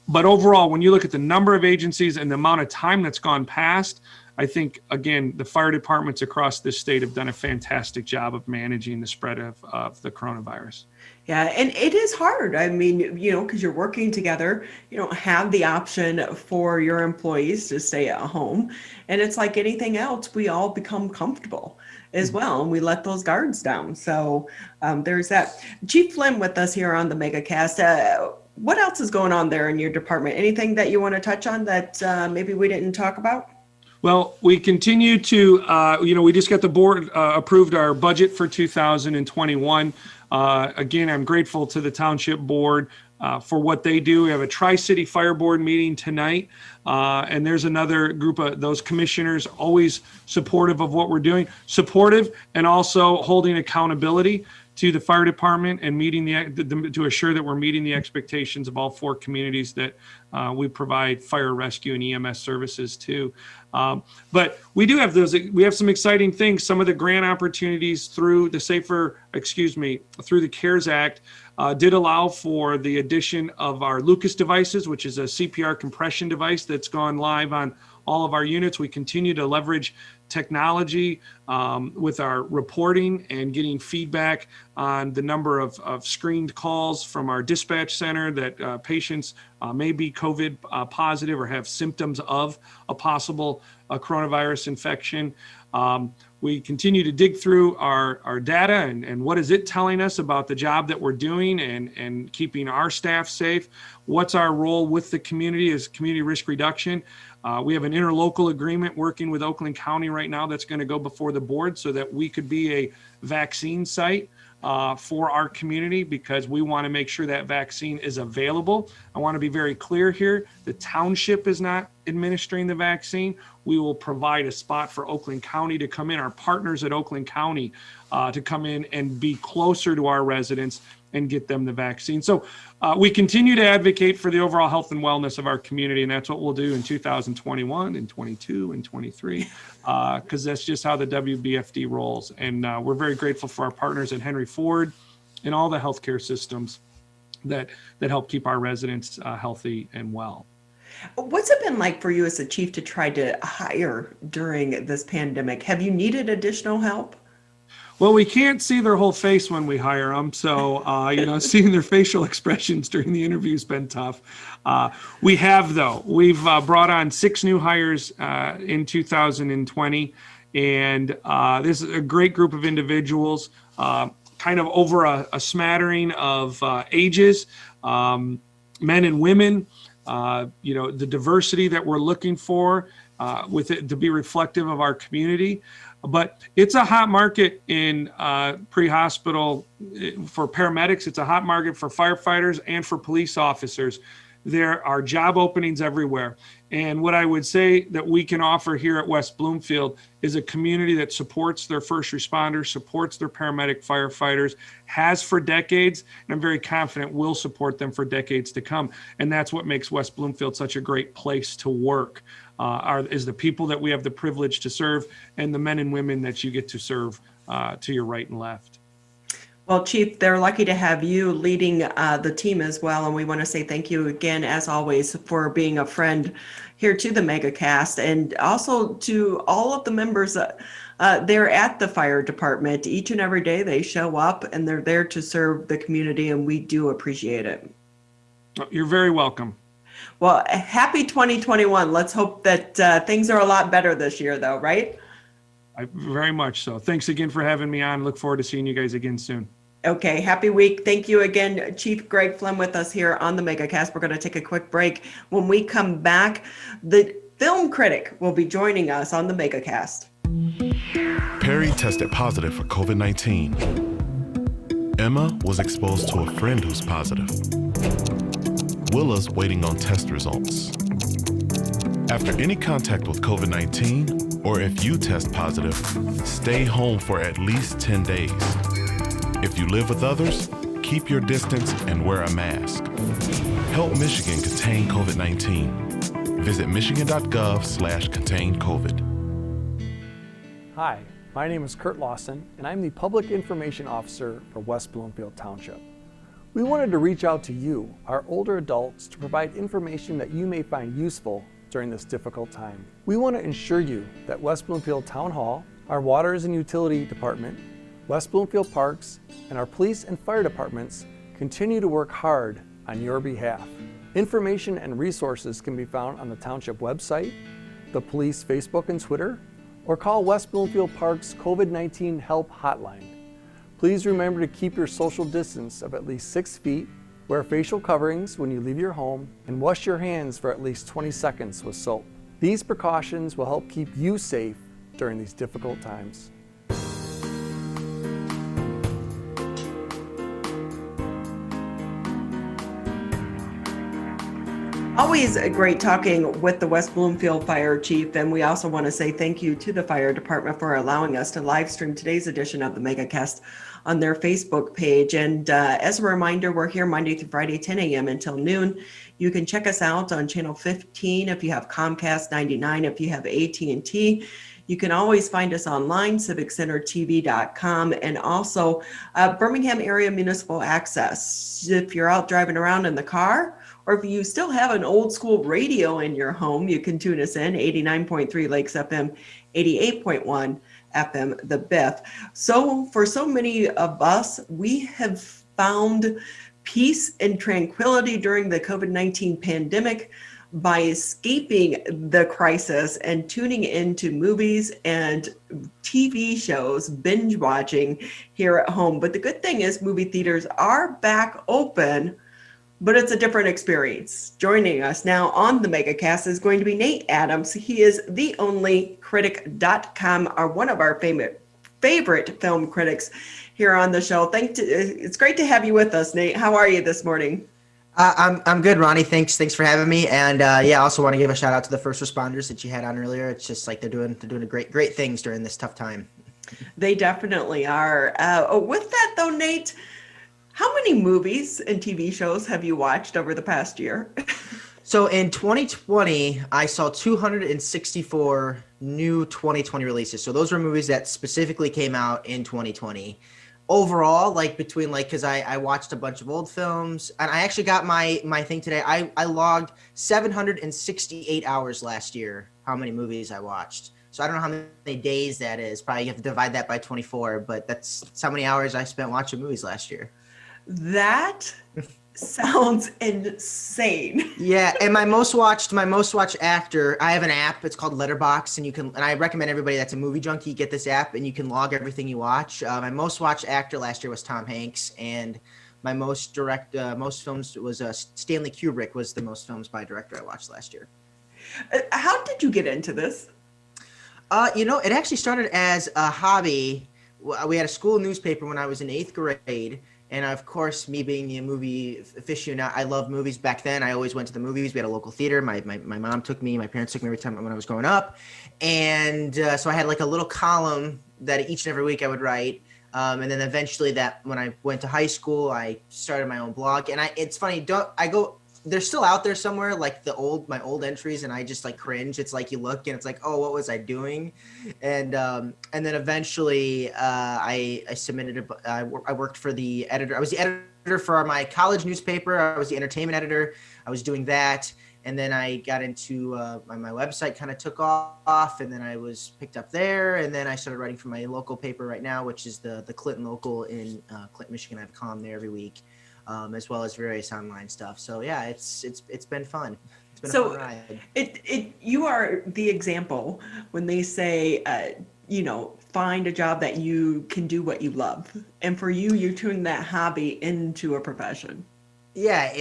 but overall, when you look at the number of agencies and the amount of time that's gone past, I think, again, the fire departments across this state have done a fantastic job of managing the spread of the coronavirus. Yeah, and it is hard. I mean, because you're working together, you don't have the option for your employees to stay at home. And it's like anything else, we all become comfortable as well, and we let those guards down. So there's that. Chief Flynn with us here on the Megacast. What else is going on there in your department? Anything that you want to touch on that maybe we didn't talk about? Well, we continue to, we just got the board approved our budget for 2021. Again, I'm grateful to the township board for what they do. We have a Tri-City Fire Board meeting tonight, and there's another group of those commissioners always supportive of what we're doing, supportive and also holding accountability to the fire department and meeting to assure that we're meeting the expectations of all 4 communities that we provide fire rescue and EMS services to. But we do have we have some exciting things. Some of the grant opportunities through the through the CARES Act did allow for the addition of our Lucas devices, which is a CPR compression device that's gone live on all of our units. We continue to leverage technology with our reporting and getting feedback on the number of screened calls from our dispatch center that patients may be COVID positive or have symptoms of a possible coronavirus infection. We continue to dig through our data and what is it telling us about the job that we're doing and keeping our staff safe. What's our role with the community as community risk reduction? We have an interlocal agreement working with Oakland County right now that's going to go before the board so that we could be a vaccine site for our community, because we want to make sure that vaccine is available. I want to be very clear here. The township is not administering the vaccine. We will provide a spot for Oakland County to come in, our partners at Oakland County to come in and be closer to our residents and get them the vaccine. So we continue to advocate for the overall health and wellness of our community, and that's what we'll do in 2021 and 22 and 23, because that's just how the WBFD rolls. And we're very grateful for our partners at Henry Ford and all the healthcare systems that help keep our residents healthy and well. What's it been like for you as a chief to try to hire during this pandemic? Have you needed additional help? Well, we can't see their whole face when we hire them. So, seeing their facial expressions during the interview has been tough. We have, though. We've brought on 6 new hires in 2020. And this is a great group of individuals, kind of over a smattering of ages, men and women, the diversity that we're looking for with it to be reflective of our community. But it's a hot market in pre-hospital for paramedics. It's a hot market for firefighters and for police officers. There are job openings everywhere. And what I would say that we can offer here at West Bloomfield is a community that supports their first responders, supports their paramedic firefighters, has for decades, and I'm very confident will support them for decades to come. And that's what makes West Bloomfield such a great place to work, is the people that we have the privilege to serve and the men and women that you get to serve to your right and left. Well, Chief, they're lucky to have you leading the team as well. And we want to say thank you again, as always, for being a friend here to the Megacast, and also to all of the members there at the fire department. Each and every day they show up and they're there to serve the community, and we do appreciate it. You're very welcome. Well, happy 2021. Let's hope that things are a lot better this year, though, right? Very much so. Thanks again for having me on. Look forward to seeing you guys again soon. Okay, happy week. Thank you again, Chief Greg Flynn, with us here on the Megacast. We're going to take a quick break. When we come back, the film critic will be joining us on the Megacast. Perry tested positive for COVID-19. Emma was exposed to a friend who's positive. Willa's waiting on test results. After any contact with COVID-19, or if you test positive, stay home for at least 10 days. If you live with others, keep your distance and wear a mask. Help Michigan contain COVID-19. Visit michigan.gov/containcovid. Hi, my name is Kurt Lawson, and I'm the Public Information Officer for West Bloomfield Township. We wanted to reach out to you, our older adults, to provide information that you may find useful during this difficult time. We want to ensure you that West Bloomfield Town Hall, our Waters and Utility Department, West Bloomfield Parks, and our police and fire departments continue to work hard on your behalf. Information and resources can be found on the Township website, the police Facebook and Twitter, or call West Bloomfield Parks COVID-19 Help Hotline. Please remember to keep your social distance of at least 6 feet, wear facial coverings when you leave your home, and wash your hands for at least 20 seconds with soap. These precautions will help keep you safe during these difficult times. Always great talking with the West Bloomfield Fire Chief, and we also want to say thank you to the fire department for allowing us to live stream today's edition of the Megacast on their Facebook page. And as a reminder, we're here Monday through Friday, 10 a.m. until noon. You can check us out on channel 15 if you have Comcast, 99 if you have AT&T. You can always find us online, civiccentertv.com, and also Birmingham Area Municipal Access. If you're out driving around in the car, or if you still have an old school radio in your home, you can tune us in, 89.3 Lakes FM, 88.1 FM, The Biff. So for so many of us, we have found peace and tranquility during the COVID-19 pandemic by escaping the crisis and tuning into movies and TV shows, binge watching here at home. But the good thing is movie theaters are back open but it's a different experience. Joining us now on the Megacast is going to be Nate Adams. He is the only Critic.com, or one of our favorite film critics here on the show. It's great to have you with us, Nate. How are you this morning? I'm good, Ronnie. Thanks for having me. And I also want to give a shout out to the first responders that you had on earlier. It's just like they're doing great things during this tough time. They definitely are. With that though, Nate, how many movies and TV shows have you watched over the past year? So in 2020, I saw 264 new 2020 releases. So those were movies that specifically came out in 2020. Overall, because I watched a bunch of old films, and I actually got my thing today. I logged 768 hours last year, how many movies I watched. So I don't know how many days that is. Probably you have to divide that by 24, but that's how many hours I spent watching movies last year. That sounds insane. Yeah, and my most watched actor, I have an app, it's called Letterboxd, and I recommend everybody that's a movie junkie get this app, and you can log everything you watch. My most watched actor last year was Tom Hanks, and my most films was Stanley Kubrick was the most films by a director I watched last year. How did you get into this? It actually started as a hobby. We had a school newspaper when I was in 8th grade. And of course, me being a movie aficionado, I loved movies back then. I always went to the movies. We had a local theater. My mom took me. My parents took me every time when I was growing up. And so I had like a little column that each and every week I would write. And then eventually that when I went to high school, I started my own blog. And it's funny, they're still out there somewhere, like my old entries, and I just like cringe. It's like you look and it's like, oh, what was I doing? And then eventually I submitted I worked for the editor. I was the editor for my college newspaper. I was the entertainment editor. I was doing that. And then I got into my website kind of took off, and then I was picked up there. And then I started writing for my local paper right now, which is the Clinton Local in Clinton, Michigan. I have a column there every week. As well as various online stuff. So yeah, it's been fun. It's been a fun ride. You are the example when they say, find a job that you can do what you love. And for you, you're turning that hobby into a profession. Yeah,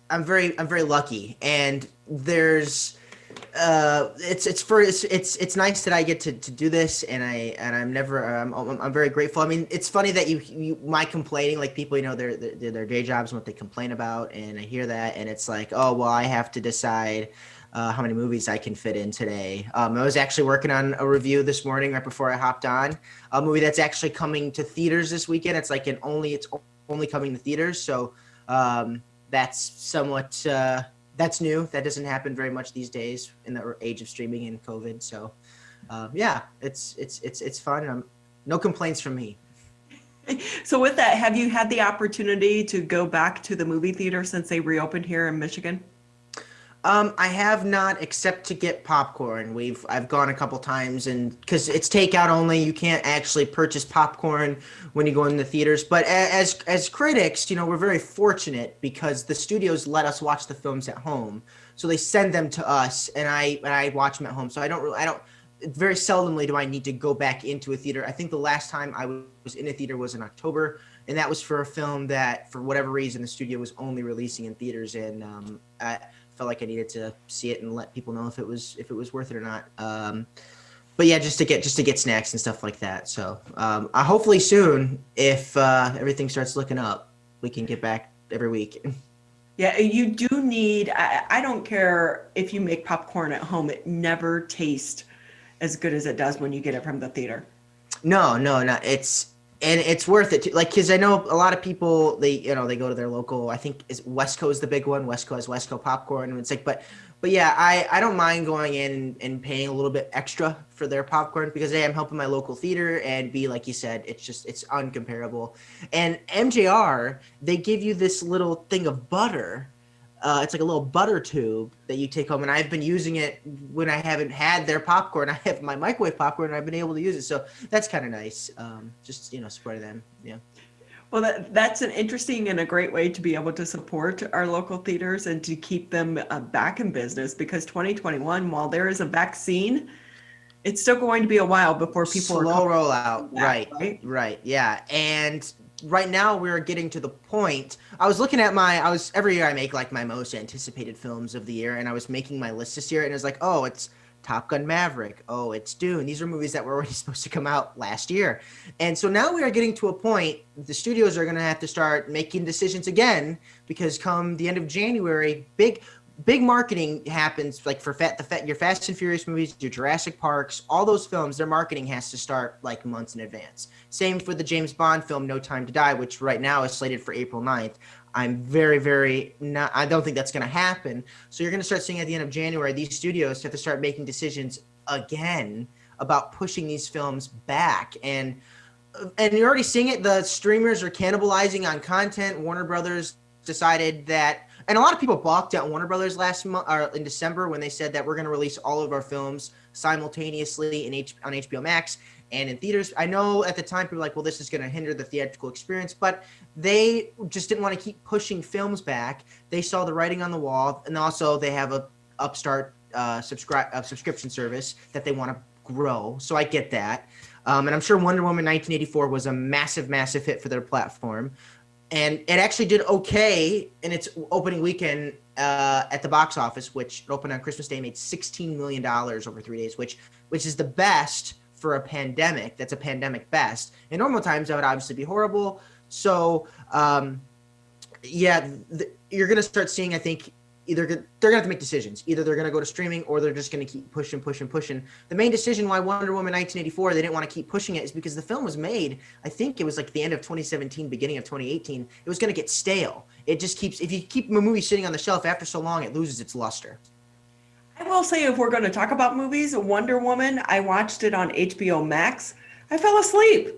I'm very lucky, and there's it's nice that I get to do this, and I'm very grateful. I mean, it's funny that you my complaining, like people, their day jobs and what they complain about, and I hear that, and it's like, oh well, I have to decide how many movies I can fit in today. I was actually working on a review this morning right before I hopped on a movie that's actually coming to theaters this weekend. It's like it's only coming to theaters, so that's somewhat. That's new. That doesn't happen very much these days in the age of streaming and COVID. So, yeah, it's fun. And no complaints from me. So with that, have you had the opportunity to go back to the movie theater since they reopened here in Michigan? I have not, except to get popcorn. I've gone a couple times, and because it's takeout only, you can't actually purchase popcorn when you go in the theaters. But as critics, we're very fortunate because the studios let us watch the films at home, so they send them to us, and I watch them at home. So I don't. Very seldomly do I need to go back into a theater. I think the last time I was in a theater was in October, and that was for a film that, for whatever reason, the studio was only releasing in theaters, and I felt like I needed to see it and let people know if it was worth it or not. But yeah, just to get snacks and stuff like that. So hopefully soon, if everything starts looking up, we can get back every week. Yeah, you do need. I don't care if you make popcorn at home; it never tastes as good as it does when you get it from the theater. No. It's worth it too. Like, cause I know a lot of people, they go to their local, I think Westco is the big one. Westco has Westco popcorn, and it's like, but yeah, I don't mind going in and paying a little bit extra for their popcorn because A, I'm helping my local theater, and B, like you said, it's uncomparable. And MJR, they give you this little thing of butter. It's like a little butter tube that you take home, and I've been using it when I haven't had their popcorn. I have my microwave popcorn, and I've been able to use it, so that's kind of nice. Just support them. Yeah. Well, that's an interesting and a great way to be able to support our local theaters and to keep them back in business, because 2021, while there is a vaccine, it's still going to be a while before people slow rollout. Right. Yeah, and right now we're getting to the point. Every year I make like my most anticipated films of the year, and I was making my list this year, and it was like, oh, it's Top Gun Maverick. Oh, it's Dune. These are movies that were already supposed to come out last year. And so now we are getting to a point, the studios are going to have to start making decisions again, because come the end of January, big marketing happens, like for your Fast and Furious movies, your Jurassic Parks, all those films, their marketing has to start like months in advance. Same for the James Bond film, No Time to Die, which right now is slated for April 9th. I'm I don't think that's going to happen. So you're going to start seeing at the end of January, these studios have to start making decisions again about pushing these films back. And you're already seeing it. The streamers are cannibalizing on content. Warner Brothers decided that, and a lot of people balked at Warner Brothers last month or in December when they said that we're going to release all of our films simultaneously on HBO Max and in theaters. I know at the time people were like, well, this is going to hinder the theatrical experience, but they just didn't want to keep pushing films back. They saw the writing on the wall, and also they have a upstart subscription service that they want to grow. So I get that. And I'm sure Wonder Woman 1984 was a massive, massive hit for their platform. And it actually did okay in its opening weekend at the box office, which opened on Christmas Day, made $16 million over 3 days, which is the best for a pandemic. That's a pandemic best. In normal times, that would obviously be horrible. So, you're going to start seeing, I think, they're going to have to make decisions. Either they're going to go to streaming or they're just going to keep pushing. The main decision why Wonder Woman 1984, they didn't want to keep pushing it, is because the film was made, I think it was like the end of 2017, beginning of 2018. It was going to get stale. It just keeps, if you keep a movie sitting on the shelf after so long, it loses its luster. I will say, if we're going to talk about movies, Wonder Woman, I watched it on HBO Max. I fell asleep.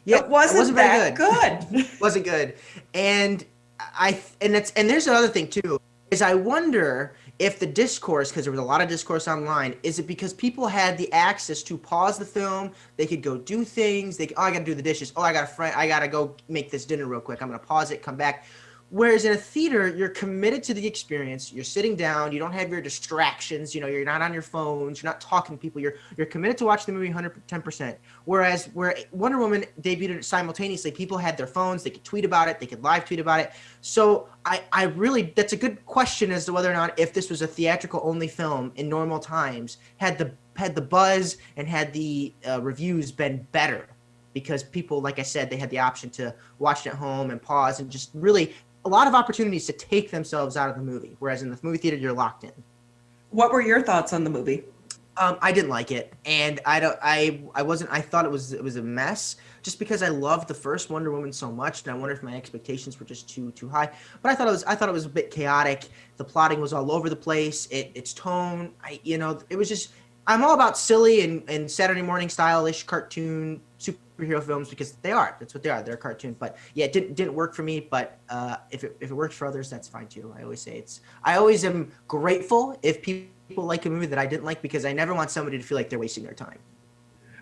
Yeah, it wasn't that good. Wasn't good. And there's another thing too, is I wonder if the discourse, because there was a lot of discourse online, is it because people had the access to pause the film, they could go do things, I got to do the dishes, I got to go make this dinner real quick, I'm going to pause it, come back. Whereas in a theater, you're committed to the experience. You're sitting down. You don't have your distractions. You're not on your phones. You're not talking to people. You're committed to watch the movie 110%. Whereas where Wonder Woman debuted it simultaneously, people had their phones. They could tweet about it. They could live tweet about it. So I really, that's a good question as to whether or not, if this was a theatrical only film in normal times, had the buzz and had the reviews been better, because people, like I said, they had the option to watch it at home and pause and just really a lot of opportunities to take themselves out of the movie, whereas in the movie theater, you're locked in. What were your thoughts on the movie? I didn't like it, and I thought it was a mess, just because I loved the first Wonder Woman so much, and I wondered if my expectations were just too high. But I thought it was a bit chaotic. The plotting was all over the place. Its tone, it was just. I'm all about silly and Saturday morning stylish cartoon superhero films, because that's what they are. They're a cartoon. But yeah, it didn't work for me. But if it works for others, that's fine too. I always am grateful if people like a movie that I didn't like, because I never want somebody to feel like they're wasting their time.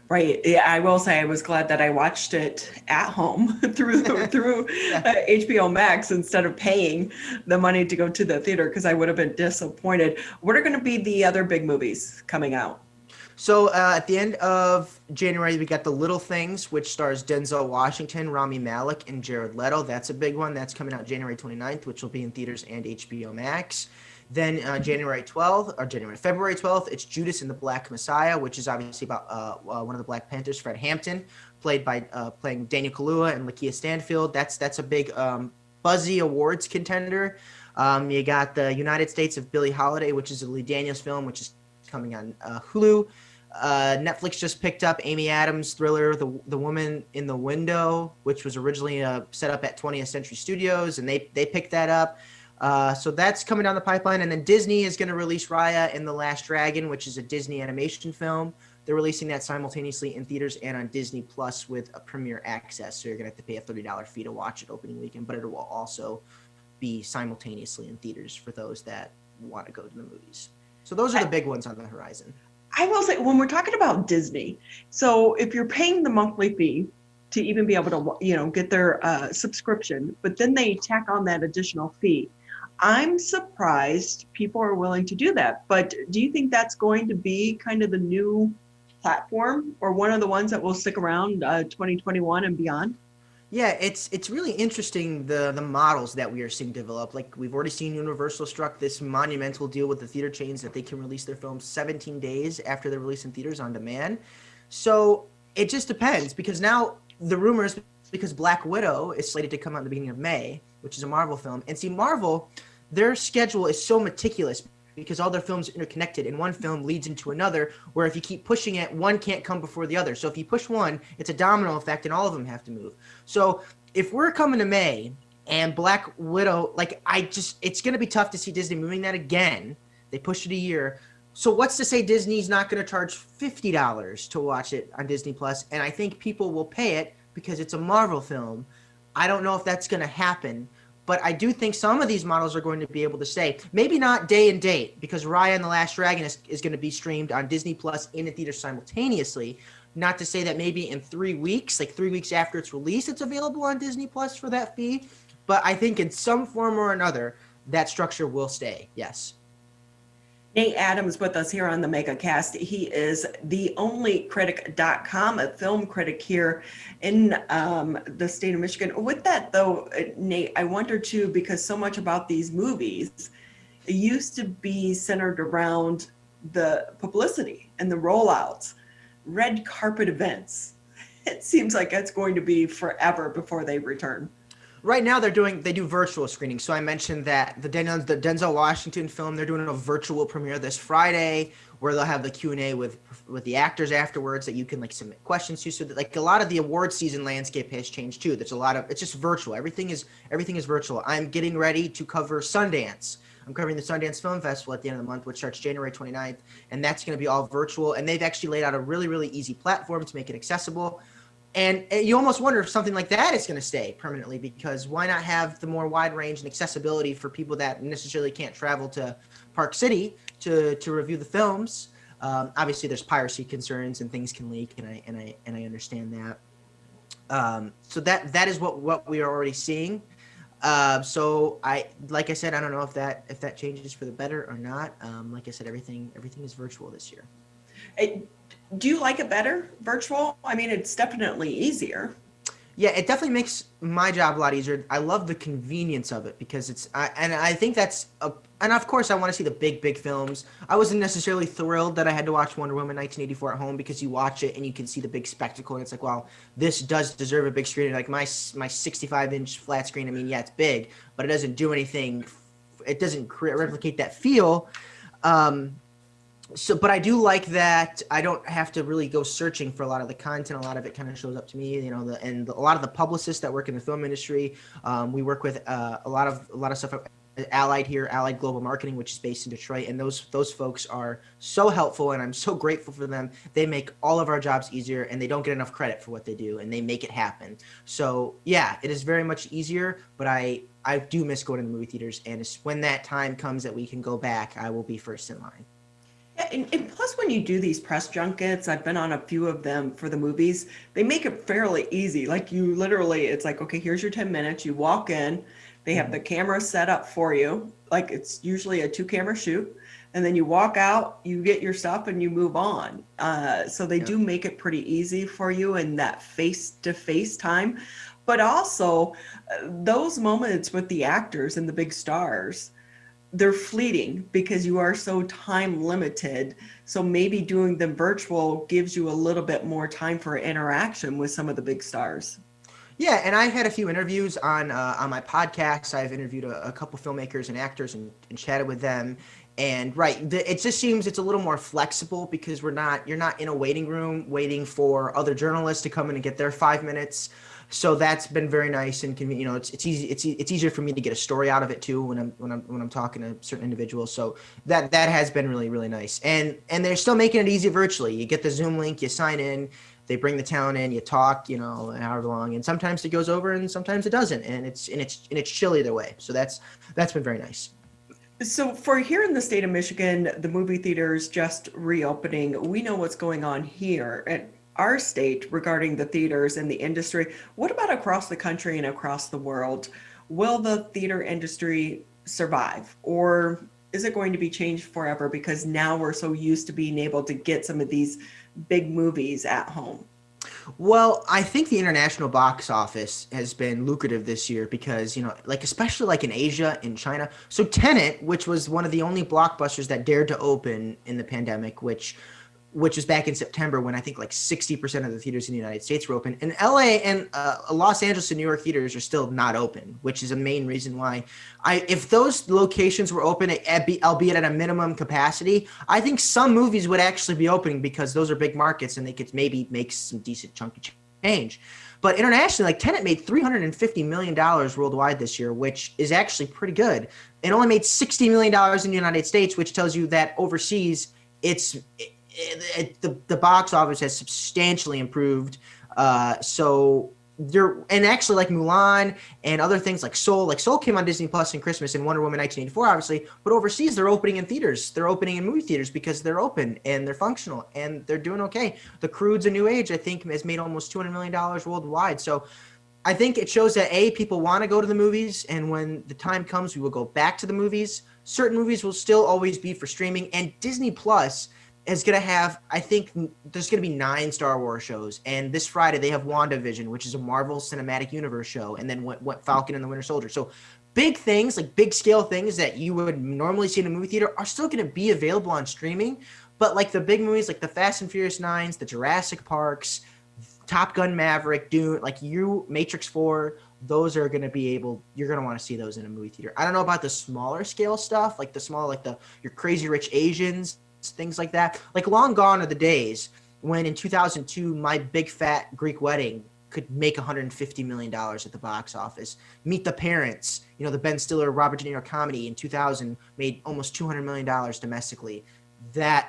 Right. Yeah, I will say I was glad that I watched it at home through HBO Max instead of paying the money to go to the theater, because I would have been disappointed. What are going to be the other big movies coming out? So at the end of January, we got The Little Things, which stars Denzel Washington, Rami Malek, and Jared Leto. That's a big one. That's coming out January 29th, which will be in theaters and HBO Max. Then February 12th, it's Judas and the Black Messiah, which is obviously about one of the Black Panthers, Fred Hampton, playing Daniel Kaluuya and Lakeith Stanfield. That's a big buzzy awards contender. You got The United States of Billie Holiday, which is a Lee Daniels film, which is coming on Hulu. Netflix just picked up Amy Adams' thriller, The Woman in the Window, which was originally set up at 20th Century Studios, and they picked that up. So that's coming down the pipeline. And then Disney is going to release Raya and the Last Dragon, which is a Disney animation film. They're releasing that simultaneously in theaters and on Disney Plus with a premiere access. So you're going to have to pay a $30 fee to watch it opening weekend, but it will also be simultaneously in theaters for those that want to go to the movies. So those are the big ones on the horizon. I will say, when we're talking about Disney, so if you're paying the monthly fee to even be able to, get their subscription, but then they tack on that additional fee, I'm surprised people are willing to do that. But do you think that's going to be kind of the new platform, or one of the ones that will stick around 2021 and beyond? Yeah, it's really interesting the models that we are seeing develop. Like we've already seen Universal struck this monumental deal with the theater chains that they can release their films 17 days after they're released in theaters on demand. So it just depends because now the rumors because Black Widow is slated to come out in the beginning of May, which is a Marvel film. And see, Marvel, their schedule is so meticulous because all their films are interconnected and one film leads into another, where if you keep pushing it, one can't come before the other. So if you push one, it's a domino effect and all of them have to move. So if we're coming to May and Black Widow, it's going to be tough to see Disney moving that again. They pushed it a year. So what's to say Disney's not going to charge $50 to watch it on Disney Plus? And I think people will pay it because it's a Marvel film. I don't know if that's going to happen. But I do think some of these models are going to be able to stay. Maybe not day and date, because Raya and the Last Dragon is going to be streamed on Disney Plus in the theater simultaneously. Not to say that maybe in 3 weeks, like 3 weeks after it's released, it's available on Disney Plus for that fee. But I think in some form or another, that structure will stay, yes. Nate Adams with us here on the Megacast. He is the only critic.com, a film critic here in the state of Michigan. With that, though, Nate, I wonder, too, because so much about these movies it used to be centered around the publicity and the rollouts, red carpet events. It seems like it's going to be forever before they return. Right now they do virtual screenings. So I mentioned that the Denzel Washington film, they're doing a virtual premiere this Friday where they'll have the Q&A with the actors afterwards that you can like submit questions to. So that, like a lot of the award season landscape has changed too. There's a lot of, it's just virtual. Everything is virtual. I'm getting ready to cover Sundance. I'm covering the Sundance Film Festival at the end of the month, which starts January 29th. And that's going to be all virtual. And they've actually laid out a really, really easy platform to make it accessible. And you almost wonder if something like that is going to stay permanently, because why not have the more wide range and accessibility for people that necessarily can't travel to Park City to review the films? Obviously, there's piracy concerns and things can leak, and I understand that. So that is what we are already seeing. So like I said, I don't know if that changes for the better or not. Like I said, everything is virtual this year. Do you like it better, virtual? I mean, it's definitely easier. Yeah, it definitely makes my job a lot easier. I love the convenience of it because I think that's and of course I want to see the big films. I wasn't necessarily thrilled that I had to watch Wonder Woman 1984 at home, because you watch it and you can see the big spectacle and it's like, wow, this does deserve a big screen. Like my 65-inch flat screen, I mean, yeah, it's big, but it doesn't do anything. It doesn't replicate that feel. But I do like that I don't have to really go searching for a lot of the content. A lot of it kind of shows up to me, and a lot of the publicists that work in the film industry. We work with a lot of stuff at Allied Global Marketing, which is based in Detroit, and those folks are so helpful, and I'm so grateful for them. They make all of our jobs easier, and they don't get enough credit for what they do, and they make it happen. So yeah, it is very much easier, but I do miss going to the movie theaters, and when that time comes that we can go back, I will be first in line. And plus, when you do these press junkets, I've been on a few of them for the movies, they make it fairly easy. Like you literally, it's like, okay, here's your 10 minutes. You walk in, they have the camera set up for you. Like it's usually a 2-camera shoot. And then you walk out, you get your stuff and you move on. So they do make it pretty easy for you in that face-to-face time. But also those moments with the actors and the big stars, they're fleeting because you are so time limited. So maybe doing them virtual gives you a little bit more time for interaction with some of the big stars. Yeah, and I've had a few interviews on my podcast. I've interviewed a couple filmmakers and actors and chatted with them. And it just seems it's a little more flexible because you're not in a waiting room waiting for other journalists to come in and get their 5 minutes. So that's been very nice and convenient. It's easy. It's easier for me to get a story out of it too when I'm talking to certain individuals. So that has been really, really nice. And they're still making it easy virtually. You get the Zoom link, you sign in, they bring the talent in, you talk, however long, and sometimes it goes over and sometimes it doesn't, and it's chill either way. So that's been very nice. So for here in the state of Michigan, the movie theaters just reopening. We know what's going on here at our state regarding the theaters and the industry. What about across the country and across the world? Will the theater industry survive, or is it going to be changed forever because now we're so used to being able to get some of these big movies at home? Well, I think the international box office has been lucrative this year because, like especially like in Asia, in China. So Tenet, which was one of the only blockbusters that dared to open in the pandemic, which was back in September when I think like 60% of the theaters in the United States were open. And LA and Los Angeles and New York theaters are still not open, which is a main reason why if those locations were open, albeit at a minimum capacity, I think some movies would actually be opening because those are big markets and they could maybe make some decent chunky change. But internationally, like Tenet made $350 million worldwide this year, which is actually pretty good. It only made $60 million in the United States, which tells you that overseas the box office has substantially improved. And actually like Mulan and other things like Soul came on Disney Plus in Christmas and Wonder Woman 1984, obviously, but overseas they're opening in theaters. They're opening in movie theaters because they're open and they're functional and they're doing okay. The Croods: A New Age, I think, has made almost $200 million worldwide. So I think it shows that people want to go to the movies, and when the time comes, we will go back to the movies. Certain movies will still always be for streaming, and Disney Plus is going to have, I think there's going to be 9 Star Wars shows. And this Friday they have WandaVision, which is a Marvel Cinematic Universe show. And then what Falcon and the Winter Soldier. So big things, like big scale things that you would normally see in a movie theater are still going to be available on streaming. But like the big movies, like the Fast and Furious 9s, the Jurassic Parks, Top Gun Maverick, Dune, Matrix 4, those are going to be you're going to want to see those in a movie theater. I don't know about the smaller scale stuff, like your Crazy Rich Asians, things like that. Like long gone are the days when in 2002 My Big Fat Greek Wedding could make $150 million at the box office. Meet the Parents, the Ben Stiller, Robert De Niro comedy in 2000 made almost $200 million domestically.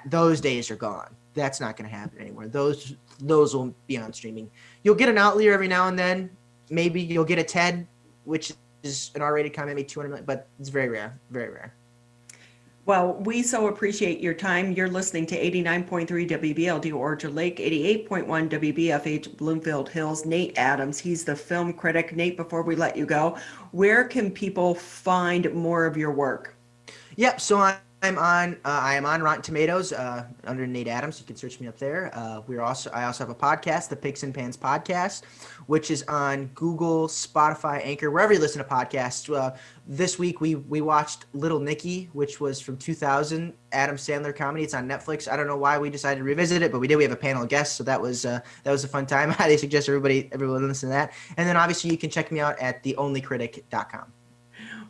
Those days are gone. That's not going to happen anymore. Those will be on streaming. You'll get an outlier every now and then. Maybe you'll get a Ted, which is an R-rated comedy, made $200 million, but it's very rare, very rare. Well, we so appreciate your time. You're listening to 89.3 WBLD Orchard Lake, 88.1 WBFH Bloomfield Hills. Nate Adams, he's the film critic. Nate, before we let you go, where can people find more of your work? Yep, so I am on Rotten Tomatoes under Nate Adams. You can search me up there. I also have a podcast, the Picks and Pans podcast, which is on Google, Spotify, Anchor, wherever you listen to podcasts. This week we watched Little Nicky, which was from 2000, Adam Sandler comedy. It's on Netflix. I don't know why we decided to revisit it, but we did. We have a panel of guests, so that was a fun time. I highly suggest everyone listen to that. And then obviously you can check me out at theonlycritic.com.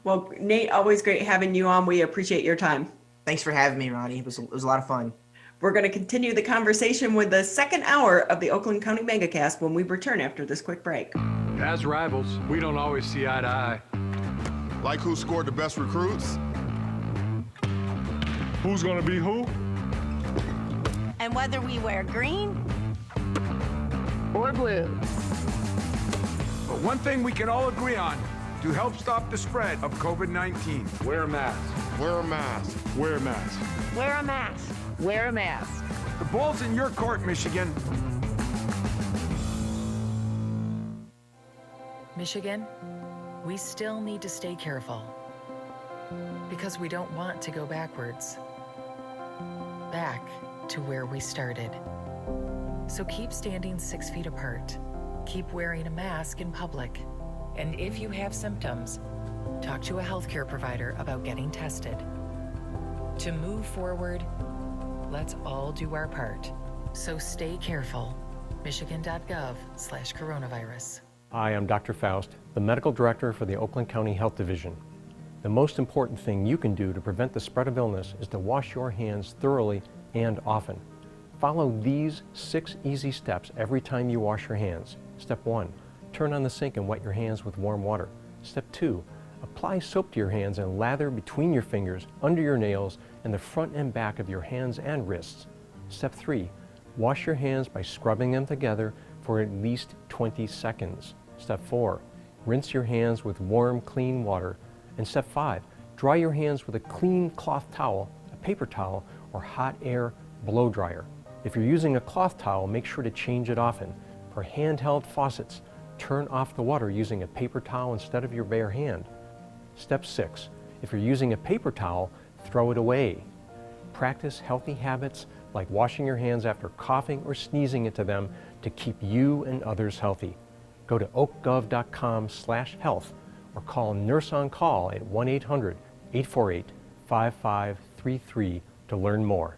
Well, Nate, always great having you on. We appreciate your time. Thanks for having me, Ronnie. It was a lot of fun. We're going to continue the conversation with the second hour of the Oakland County Megacast when we return after this quick break. As rivals, we don't always see eye to eye. Like who scored the best recruits? Who's going to be who? And whether we wear green or blue. But one thing we can all agree on to help stop the spread of COVID-19. Wear a mask. Wear a mask. Wear a mask. Wear a mask. Wear a mask. The ball's in your court, Michigan. Michigan, we still need to stay careful because we don't want to go backwards, back to where we started. So keep standing 6 feet apart, keep wearing a mask in public, and if you have symptoms, talk to a healthcare provider about getting tested. To move forward, let's all do our part. So stay careful. Michigan.gov/coronavirus. Hi, I'm Dr. Faust, the Medical Director for the Oakland County Health Division. The most important thing you can do to prevent the spread of illness is to wash your hands thoroughly and often. Follow these 6 easy steps every time you wash your hands. Step 1, turn on the sink and wet your hands with warm water. Step 2, apply soap to your hands and lather between your fingers, under your nails, and the front and back of your hands and wrists. Step 3, wash your hands by scrubbing them together for at least 20 seconds. Step 4, rinse your hands with warm, clean water. And step 5, dry your hands with a clean cloth towel, a paper towel, or hot air blow dryer. If you're using a cloth towel, make sure to change it often. For handheld faucets, turn off the water using a paper towel instead of your bare hand. Step 6, if you're using a paper towel, throw it away. Practice healthy habits like washing your hands after coughing or sneezing into them to keep you and others healthy. Go to oakgov.com/health or call Nurse on Call at 1-800-848-5533 to learn more.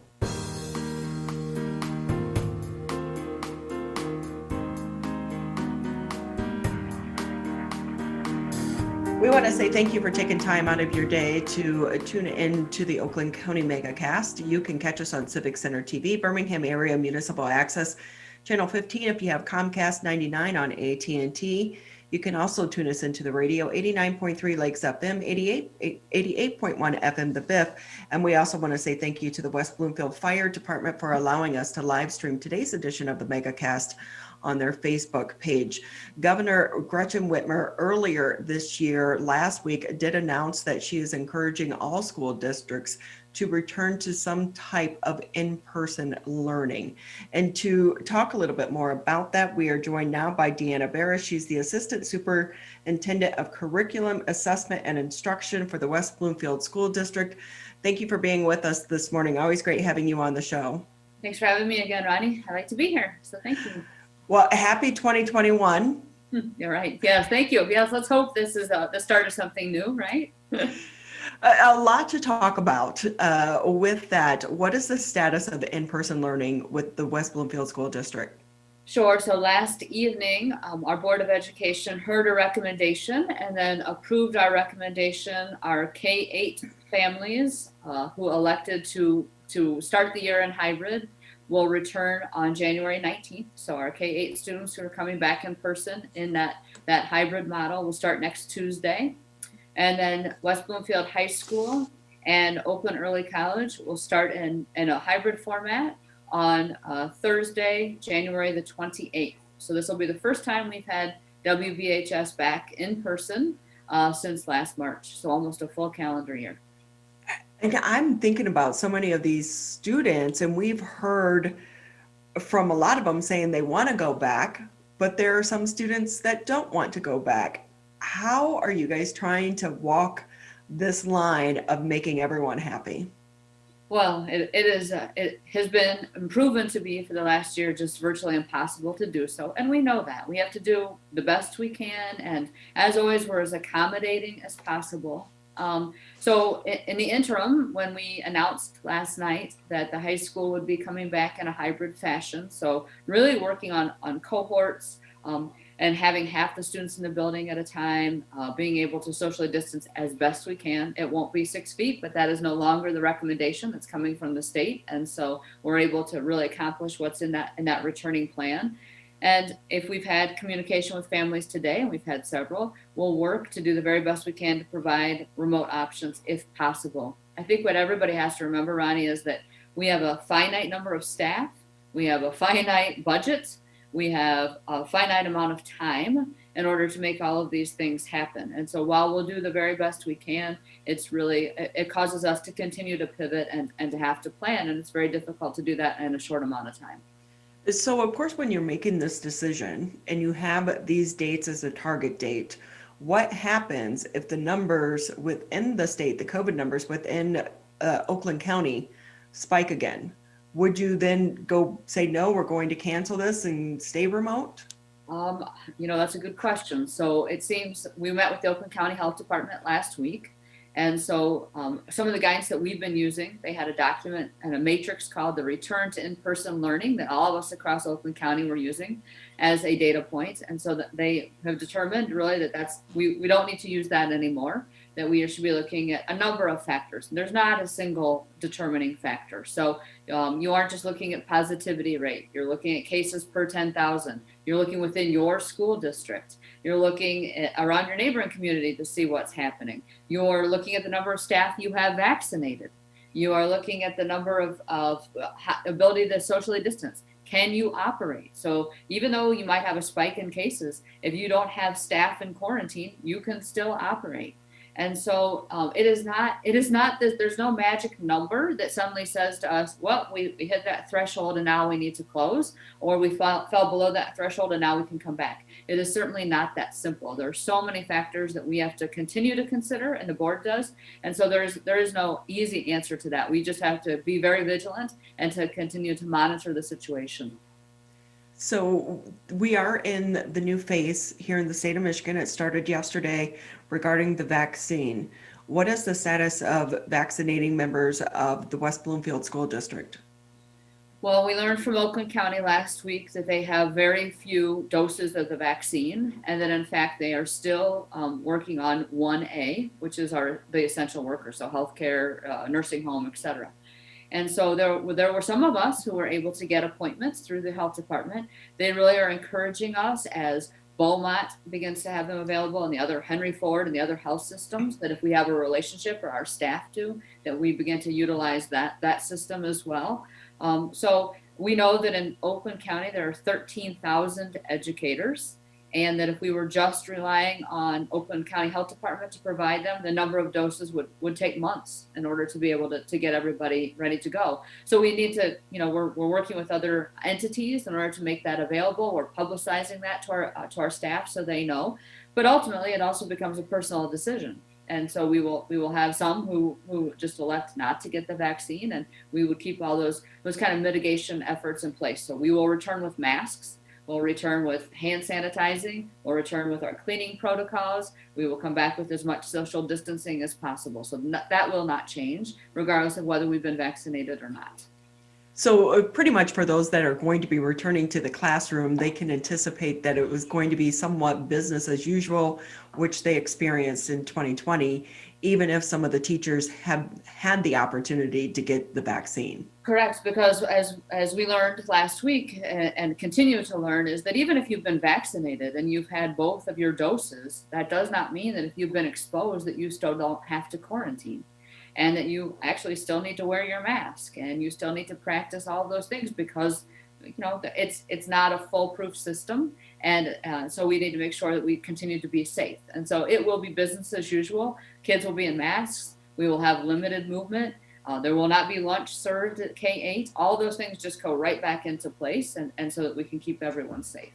We want to say thank you for taking time out of your day to tune in to the Oakland County Megacast. You can catch us on Civic Center TV, Birmingham Area Municipal Access, Channel 15 if you have Comcast, 99 on AT&T. You can also tune us into the radio, 89.3 Lakes FM, 88.1 FM The Biff. And we also want to say thank you to the West Bloomfield Fire Department for allowing us to live stream today's edition of the Megacast on their Facebook page. Governor Gretchen Whitmer earlier this year, last week, did announce that she is encouraging all school districts to return to some type of in-person learning. And to talk a little bit more about that, we are joined now by Deanna Barash. She's the Assistant Superintendent of Curriculum Assessment and Instruction for the West Bloomfield School District. Thank you for being with us this morning. Always great having you on the show. Thanks for having me again, Ronnie. I like to be here, so thank you. Well, happy 2021. You're right. Yes, thank you. Yes, let's hope this is the start of something new, right? A lot to talk about with that. What is the status of in-person learning with the West Bloomfield School District? Sure. So last evening, our Board of Education heard a recommendation and then approved our recommendation. Our K-8 families who elected to start the year in hybrid will return on January 19th. So our K-8 students who are coming back in person in that hybrid model will start next Tuesday. And then West Bloomfield High School and Oakland Early College will start in a hybrid format on Thursday, January the 28th. So this will be the first time we've had WBHS back in person since last March. So almost a full calendar year. And I'm thinking about so many of these students, and we've heard from a lot of them saying they want to go back, but there are some students that don't want to go back. How are you guys trying to walk this line of making everyone happy? Well, it has been proven to be for the last year just virtually impossible to do so. And we know that. We have to do the best we can. And as always, we're as accommodating as possible. So in the interim, when we announced last night that the high school would be coming back in a hybrid fashion, so really working on cohorts and having half the students in the building at a time, being able to socially distance as best we can. It won't be 6 feet, but that is no longer the recommendation that's coming from the state. And so we're able to really accomplish what's in that returning plan. And if we've had communication with families today, and we've had several, we'll work to do the very best we can to provide remote options if possible. I think what everybody has to remember, Ronnie, is that we have a finite number of staff, we have a finite budget, we have a finite amount of time in order to make all of these things happen. And so while we'll do the very best we can, it causes us to continue to pivot and to have to plan. And it's very difficult to do that in a short amount of time. So of course, when you're making this decision and you have these dates as a target date, what happens if the numbers within the state, the COVID numbers within Oakland County spike again? Would you then go say, no, we're going to cancel this and stay remote? That's a good question. So it seems we met with the Oakland County Health Department last week. And so some of the guidance that we've been using, they had a document and a matrix called the Return to In-Person Learning that all of us across Oakland County were using as a data point. And so that they have determined really that we don't need to use that anymore, that we should be looking at a number of factors. There's not a single determining factor. So you aren't just looking at positivity rate. You're looking at cases per 10,000. You're looking within your school district. You're looking around your neighboring community to see what's happening. You're looking at the number of staff you have vaccinated. You are looking at the number of ability to socially distance. Can you operate? So even though you might have a spike in cases, if you don't have staff in quarantine, you can still operate. And so it is not that there's no magic number that suddenly says to us, well, we hit that threshold and now we need to close, or we fell below that threshold and now we can come back. It is certainly not that simple. There are so many factors that we have to continue to consider, and the board does. And so there is no easy answer to that. We just have to be very vigilant and to continue to monitor the situation. So we are in the new phase here in the state of Michigan. It started yesterday regarding the vaccine. What is the status of vaccinating members of the West Bloomfield School District? Well, we learned from Oakland County last week that they have very few doses of the vaccine, and that in fact they are still working on 1A, which is the essential workers, so healthcare, nursing home, etc. And so there were some of us who were able to get appointments through the health department. They really are encouraging us as Beaumont begins to have them available, and the other Henry Ford and the other health systems, that if we have a relationship, or our staff do, that we begin to utilize that system as well. So we know that in Oakland County, there are 13,000 educators, and that if we were just relying on Oakland County Health Department to provide them, the number of doses would take months in order to be able to get everybody ready to go. So we need to, we're working with other entities in order to make that available. We're publicizing that to our staff so they know, but ultimately it also becomes a personal decision. And so we will have some who just elect not to get the vaccine, and we would keep all those kind of mitigation efforts in place. So we will return with masks, we'll return with hand sanitizing, we'll return with our cleaning protocols. We will come back with as much social distancing as possible. So that will not change regardless of whether we've been vaccinated or not. So pretty much for those that are going to be returning to the classroom, they can anticipate that it was going to be somewhat business as usual, which they experienced in 2020, even if some of the teachers have had the opportunity to get the vaccine. Correct, because as we learned last week and continue to learn, is that even if you've been vaccinated and you've had both of your doses, that does not mean that if you've been exposed that you still don't have to quarantine. And that you actually still need to wear your mask, and you still need to practice all of those things, because it's not a foolproof system, and so we need to make sure that we continue to be safe. And so it will be business as usual. Kids will be in masks. We will have limited movement. There will not be lunch served at K-8. All those things just go right back into place, and so that we can keep everyone safe.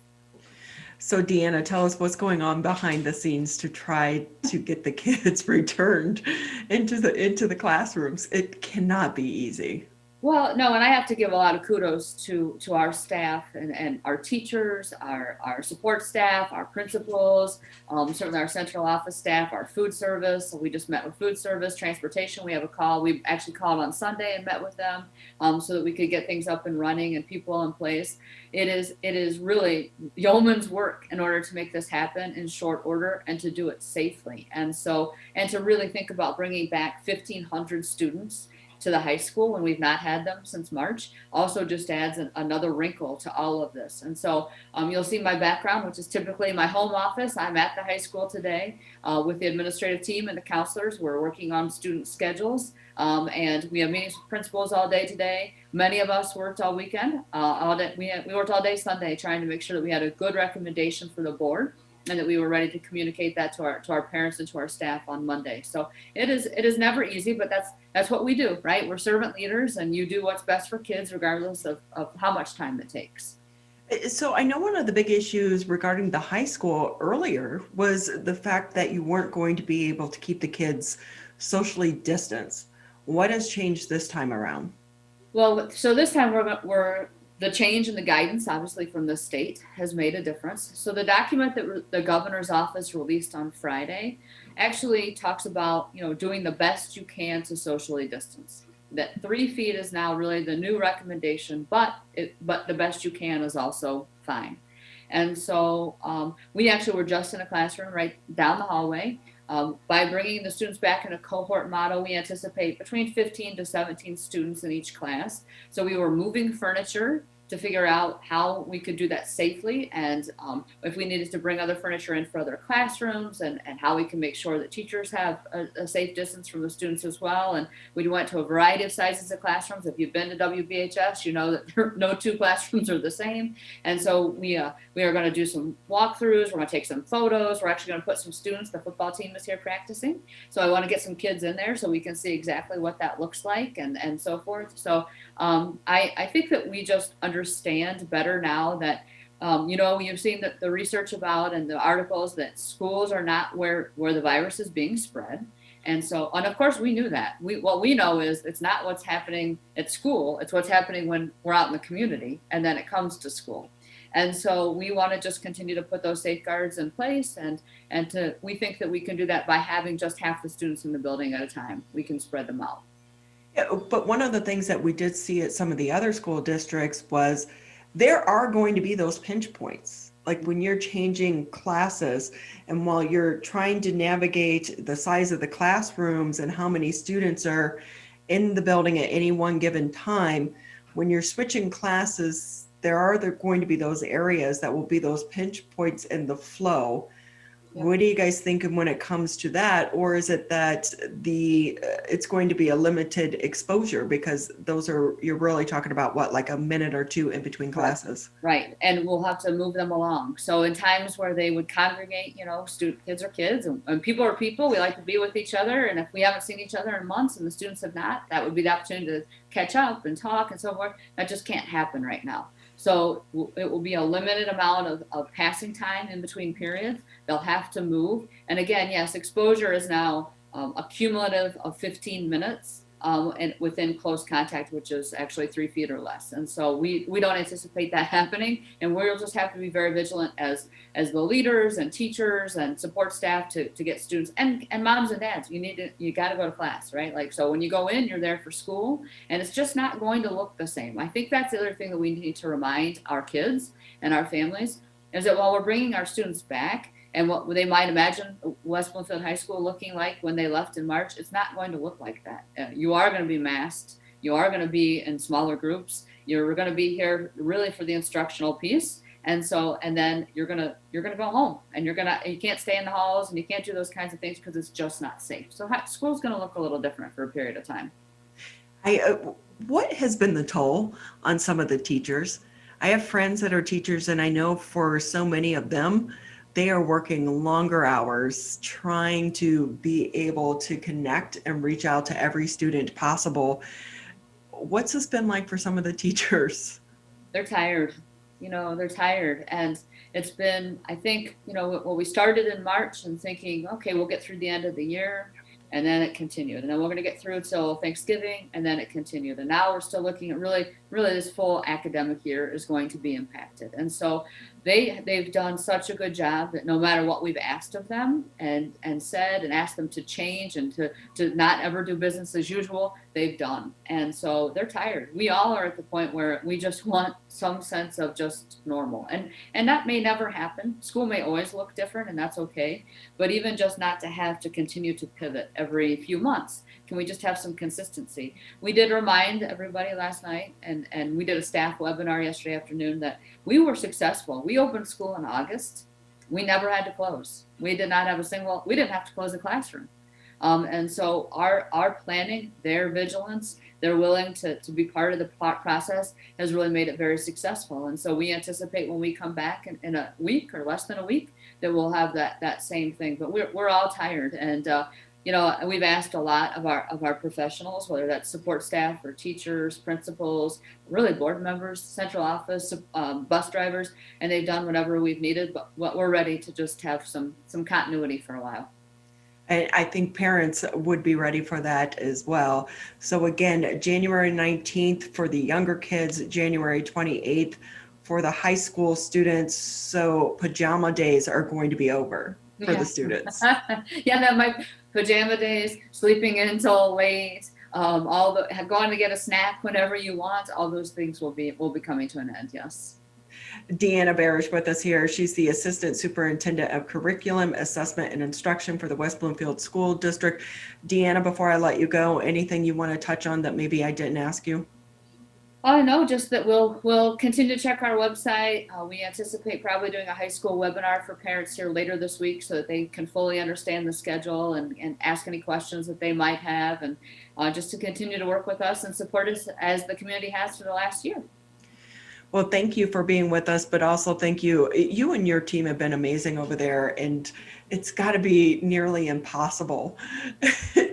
So Deanna, tell us what's going on behind the scenes to try to get the kids returned into the classrooms. It cannot be easy. Well, no, and I have to give a lot of kudos to our staff and our teachers, our support staff, our principals, certainly our central office staff, our food service. So we just met with food service, transportation. We have a call. We actually called on Sunday and met with them so that we could get things up and running and people in place. It is really yeoman's work in order to make this happen in short order and to do it safely. And to really think about bringing back 1,500 students to the high school when we've not had them since March also just adds another wrinkle to all of this. And so you'll see my background, which is typically my home office. I'm at the high school today with the administrative team and the counselors. We're working on student schedules and we have meetings with principals all day today. Many of us worked all weekend, all day. We worked all day Sunday trying to make sure that we had a good recommendation for the board, and that we were ready to communicate that to our parents and to our staff on Monday. So it is never easy, but that's what we do, right? We're servant leaders, and you do what's best for kids regardless of how much time it takes. So I know one of the big issues regarding the high school earlier was the fact that you weren't going to be able to keep the kids socially distanced. What has changed this time around? Well, so this time we're the change in the guidance, obviously, from the state has made a difference. So the document that the governor's office released on Friday actually talks about, doing the best you can to socially distance. That 3 feet is now really the new recommendation, but the best you can is also fine. And so we actually were just in a classroom right down the hallway. By bringing the students back in a cohort model, we anticipate between 15 to 17 students in each class. So we were moving furniture to figure out how we could do that safely, and if we needed to bring other furniture in for other classrooms, and how we can make sure that teachers have a safe distance from the students as well. And we went to a variety of sizes of classrooms. If you've been to WBHS, you know that no 2 classrooms are the same. And so we are going to do some walkthroughs. We're going to take some photos. We're actually going to put some students. The football team is here practicing, so I want to get some kids in there so we can see exactly what that looks like and so forth. So I think that we just understand better now that you've seen the research about and the articles that schools are not where the virus is being spread. And of course we knew that. What we know is it's not what's happening at school, it's what's happening when we're out in the community, and then it comes to school. And so we want to just continue to put those safeguards in place, and we think that we can do that by having just half the students in the building at a time. We can spread them out. Yeah, but one of the things that we did see at some of the other school districts was there are going to be those pinch points. Like when you're changing classes, and while you're trying to navigate the size of the classrooms and how many students are in the building at any one given time, when you're switching classes, there are going to be those areas that will be those pinch points in the flow. What do you guys think of when it comes to that? Or is it that it's going to be a limited exposure, because you're really talking about what, like a minute or two in between classes? Right. And we'll have to move them along. So in times where they would congregate, kids are kids and people are people, we like to be with each other. And if we haven't seen each other in months and the students have not, that would be the opportunity to catch up and talk and so forth. That just can't happen right now. So it will be a limited amount of passing time in between periods. They'll have to move. And again, yes, exposure is now a cumulative of 15 minutes and within close contact, which is actually 3 feet or less. And so we don't anticipate that happening. And we'll just have to be very vigilant as the leaders and teachers and support staff to get students and moms and dads. You got to go to class, right? Like, so when you go in, you're there for school, and it's just not going to look the same. I think that's the other thing that we need to remind our kids and our families is that while we're bringing our students back, and what they might imagine West Bloomfield High School looking like when they left in March, it's not going to look like that. You are going to be masked. You are going to be in smaller groups. You're going to be here really for the instructional piece. And then you're going to go home, and you can't stay in the halls, and you can't do those kinds of things because it's just not safe. So school's going to look a little different for a period of time. What has been the toll on some of the teachers? I have friends that are teachers, and I know for so many of them, they are working longer hours trying to be able to connect and reach out to every student possible. What's this been like for some of the teachers? They're tired. They're tired. And it's been, I think, when we started in March and thinking, okay, we'll get through the end of the year, and then it continued. And then we're going to get through till Thanksgiving, and then it continued. And now we're still looking at really this full academic year is going to be impacted. And so they've done such a good job that no matter what we've asked of them and said and asked them to change and to not ever do business as usual, they've done. And so they're tired. We all are at the point where we just want some sense of just normal. And that may never happen. School may always look different, and that's okay. But even just not to have to continue to pivot every few months. Can we just have some consistency? We did remind everybody last night, and we did a staff webinar yesterday afternoon, that we were successful. We opened school in August. We never had to close. We didn't have to close a classroom. And so our planning, their vigilance, their willing to be part of the process has really made it very successful. And so we anticipate when we come back in a week or less than a week that we'll have that same thing. But we're all tired, and we've asked a lot of our professionals, whether that's support staff or teachers, principals, really board members, central office, bus drivers, and they've done whatever we've needed. But we're ready to just have some continuity for a while. I think parents would be ready for that as well. So again, January 19th for the younger kids, January 28th for the high school students. So pajama days are going to be over for the students. Yeah, that might pajama days, sleeping in until late, going to get a snack whenever you want. All those things will be coming to an end. Yes. Deanna Barash with us here. She's the Assistant Superintendent of Curriculum, Assessment, and Instruction for the West Bloomfield School District. Deanna, before I let you go, anything you want to touch on that maybe I didn't ask you? No, just that we'll continue to check our website. We anticipate probably doing a high school webinar for parents here later this week so that they can fully understand the schedule and ask any questions that they might have, and just to continue to work with us and support us as the community has for the last year. Well, thank you for being with us, but also thank you. You and your team have been amazing over there, and it's got to be nearly impossible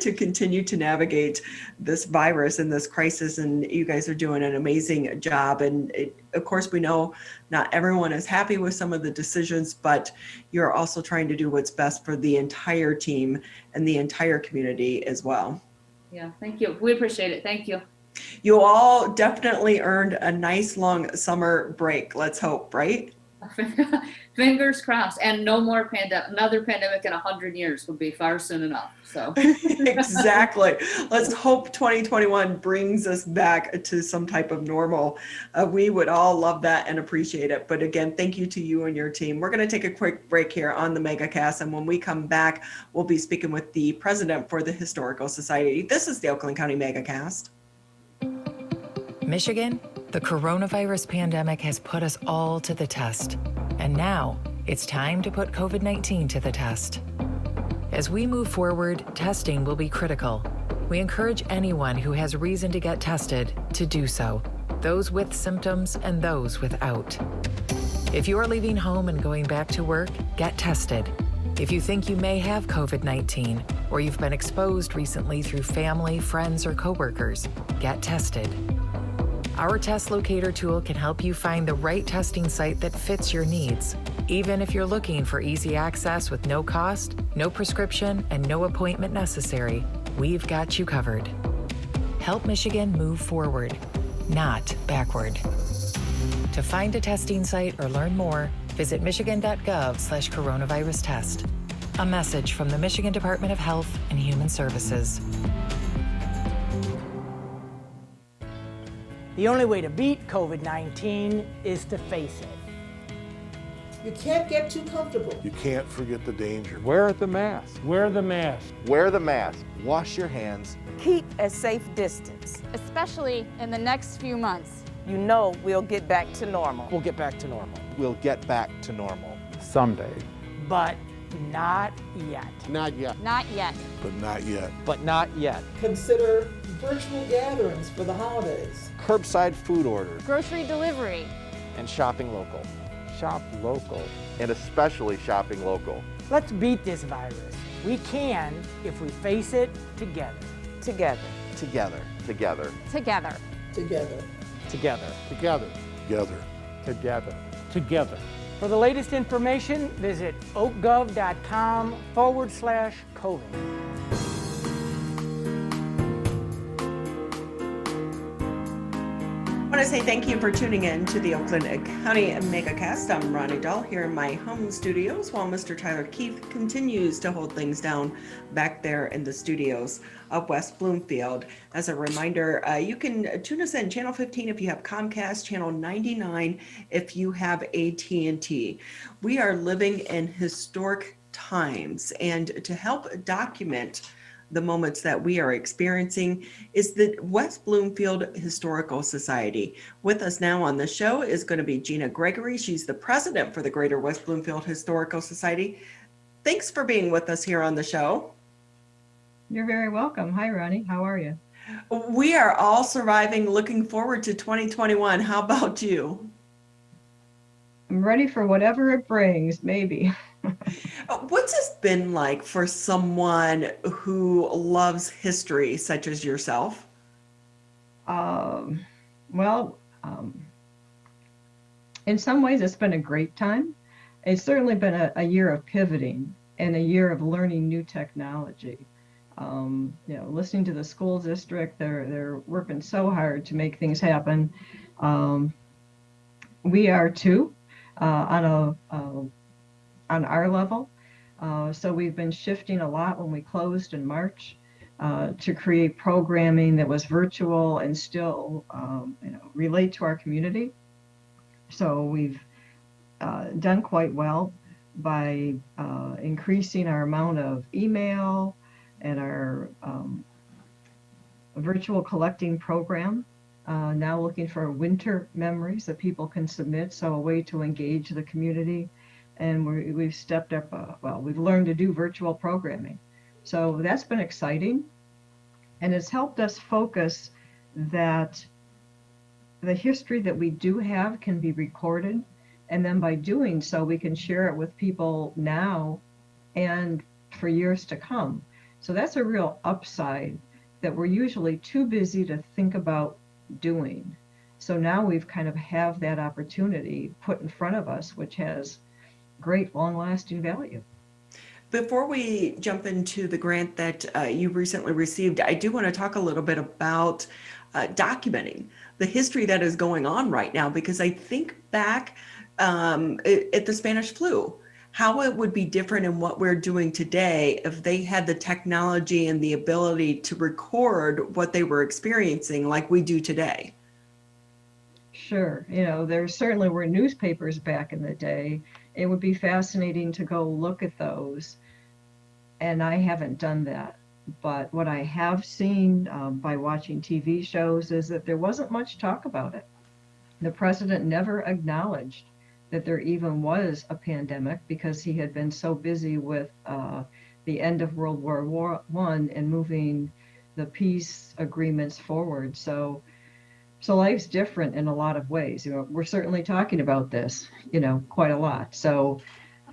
to continue to navigate this virus and this crisis, and you guys are doing an amazing job. And of course, we know not everyone is happy with some of the decisions, but you're also trying to do what's best for the entire team and the entire community as well. Yeah, thank you. We appreciate it. Thank you. You all definitely earned a nice long summer break. Let's hope, right? Fingers crossed. And no more another pandemic in 100 years would be far soon enough. So exactly. Let's hope 2021 brings us back to some type of normal. We would all love that and appreciate it. But again, thank you to you and your team. We're going to take a quick break here on the Megacast. And when we come back, we'll be speaking with the president for the Historical Society. This is the Oakland County Megacast. Michigan, the coronavirus pandemic has put us all to the test. And now it's time to put COVID-19 to the test. As we move forward, testing will be critical. We encourage anyone who has reason to get tested to do so, those with symptoms and those without. If you are leaving home and going back to work, get tested. If you think you may have COVID-19 or you've been exposed recently through family, friends, or coworkers, get tested. Our test locator tool can help you find the right testing site that fits your needs. Even if you're looking for easy access with no cost, no prescription, and no appointment necessary, we've got you covered. Help Michigan move forward, not backward. To find a testing site or learn more, visit michigan.gov/coronavirus test. A message from the Michigan Department of Health and Human Services. The only way to beat COVID-19 is to face it. You can't get too comfortable. You can't forget the danger. Wear the mask. Wear the mask. Wear the mask. Wash your hands. Keep a safe distance. Especially in the next few months. You know we'll get back to normal. We'll get back to normal. We'll get back to normal. Someday. But not yet. Not yet. Not yet. But not yet. But not yet. Consider virtual gatherings for the holidays. Curbside food orders. Grocery delivery. And shopping local. Shop local. And especially shopping local. Let's beat this virus. We can if we face it together. Together. Together. Together. Together. Together. Together. Together. Together. Together. Together. For the latest information, visit oakgov.com/COVID. I want to say thank you for tuning in to the Oakland County Megacast. I'm Ronnie Dahl here in my home studios while Mr. Tyler Keith continues to hold things down back there in the studios of West Bloomfield. As a reminder, you can tune us in Channel 15 if you have Comcast, Channel 99 if you have AT&T. We are living in historic times, and to help document the moments that we are experiencing is the West Bloomfield Historical Society. With us now on the show is going to be Gina Gregory. She's the president for the Greater West Bloomfield Historical Society. Thanks for being with us here on the show. You're very welcome. Hi, Ronnie. How are you? We are all surviving, looking forward to 2021. How about you? I'm ready for whatever it brings, maybe. What's this been like for someone who loves history, such as yourself? In some ways, it's been a great time. It's certainly been a year of pivoting and a year of learning new technology. Listening to the school district, they're working so hard to make things happen. We are too, on our level. So we've been shifting a lot when we closed in March to create programming that was virtual and still relate to our community. So we've done quite well by increasing our amount of email and our virtual collecting program. Now looking for winter memories that people can submit, so a way to engage the community. And we've stepped up, we've learned to do virtual programming. So that's been exciting. And it's helped us focus that the history that we do have can be recorded. And then by doing so, we can share it with people now and for years to come. So that's a real upside that we're usually too busy to think about doing. So now we've kind of have that opportunity put in front of us, which has great long-lasting value. before we jump into the grant that you recently received, I do want to talk a little bit about documenting the history that is going on right now, because I think back at the Spanish flu, how it would be different in what we're doing today if they had the technology and the ability to record what they were experiencing like we do today. Sure. There certainly were newspapers back in the day. It would be fascinating to go look at those. And I haven't done that. But what I have seen by watching TV shows is that there wasn't much talk about it. The president never acknowledged that there even was a pandemic because he had been so busy with the end of World War I and moving the peace agreements forward. So life's different in a lot of ways. We're certainly talking about this, quite a lot. So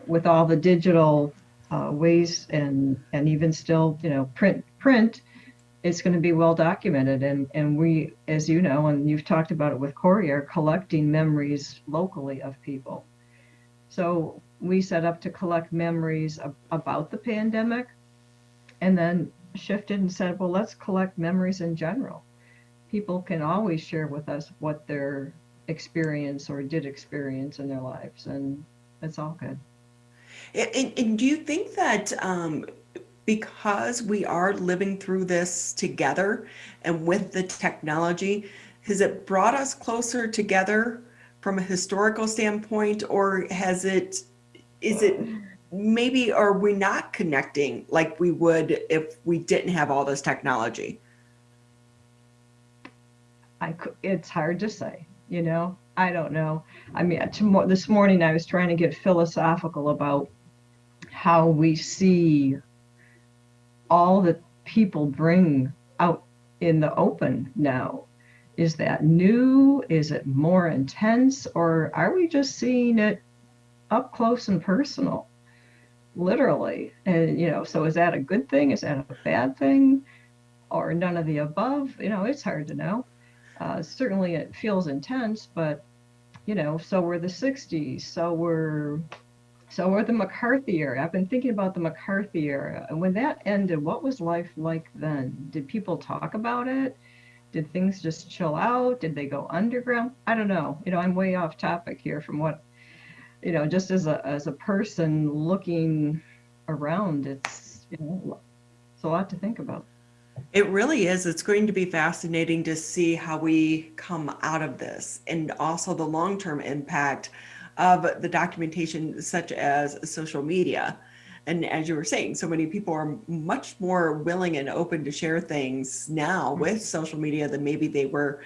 with all the digital ways and even still, print, it's going to be well documented. And we, as you know, and you've talked about it with Corey, are collecting memories locally of people. So we set up to collect memories about the pandemic and then shifted and said, well, let's collect memories in general. People can always share with us what their experience or did experience in their lives, and it's all good. And do you think that because we are living through this together and with the technology, has it brought us closer together from a historical standpoint, or is it maybe are we not connecting like we would if we didn't have all this technology? It's hard to say, I don't know. I mean, this morning I was trying to get philosophical about how we see all that people bring out in the open now. Is that new? Is it more intense? Or are we just seeing it up close and personal, literally? And, so is that a good thing? Is that a bad thing? Or none of the above? It's hard to know. Certainly it feels intense, but, so were the 60s, so were the McCarthy era. I've been thinking about the McCarthy era. And when that ended, what was life like then? Did people talk about it? Did things just chill out? Did they go underground? I don't know. I'm way off topic here from what, just as a person looking around, it's a lot to think about. It really is. It's going to be fascinating to see how we come out of this, and also the long-term impact of the documentation such as social media. And as you were saying, so many people are much more willing and open to share things now with social media than maybe they were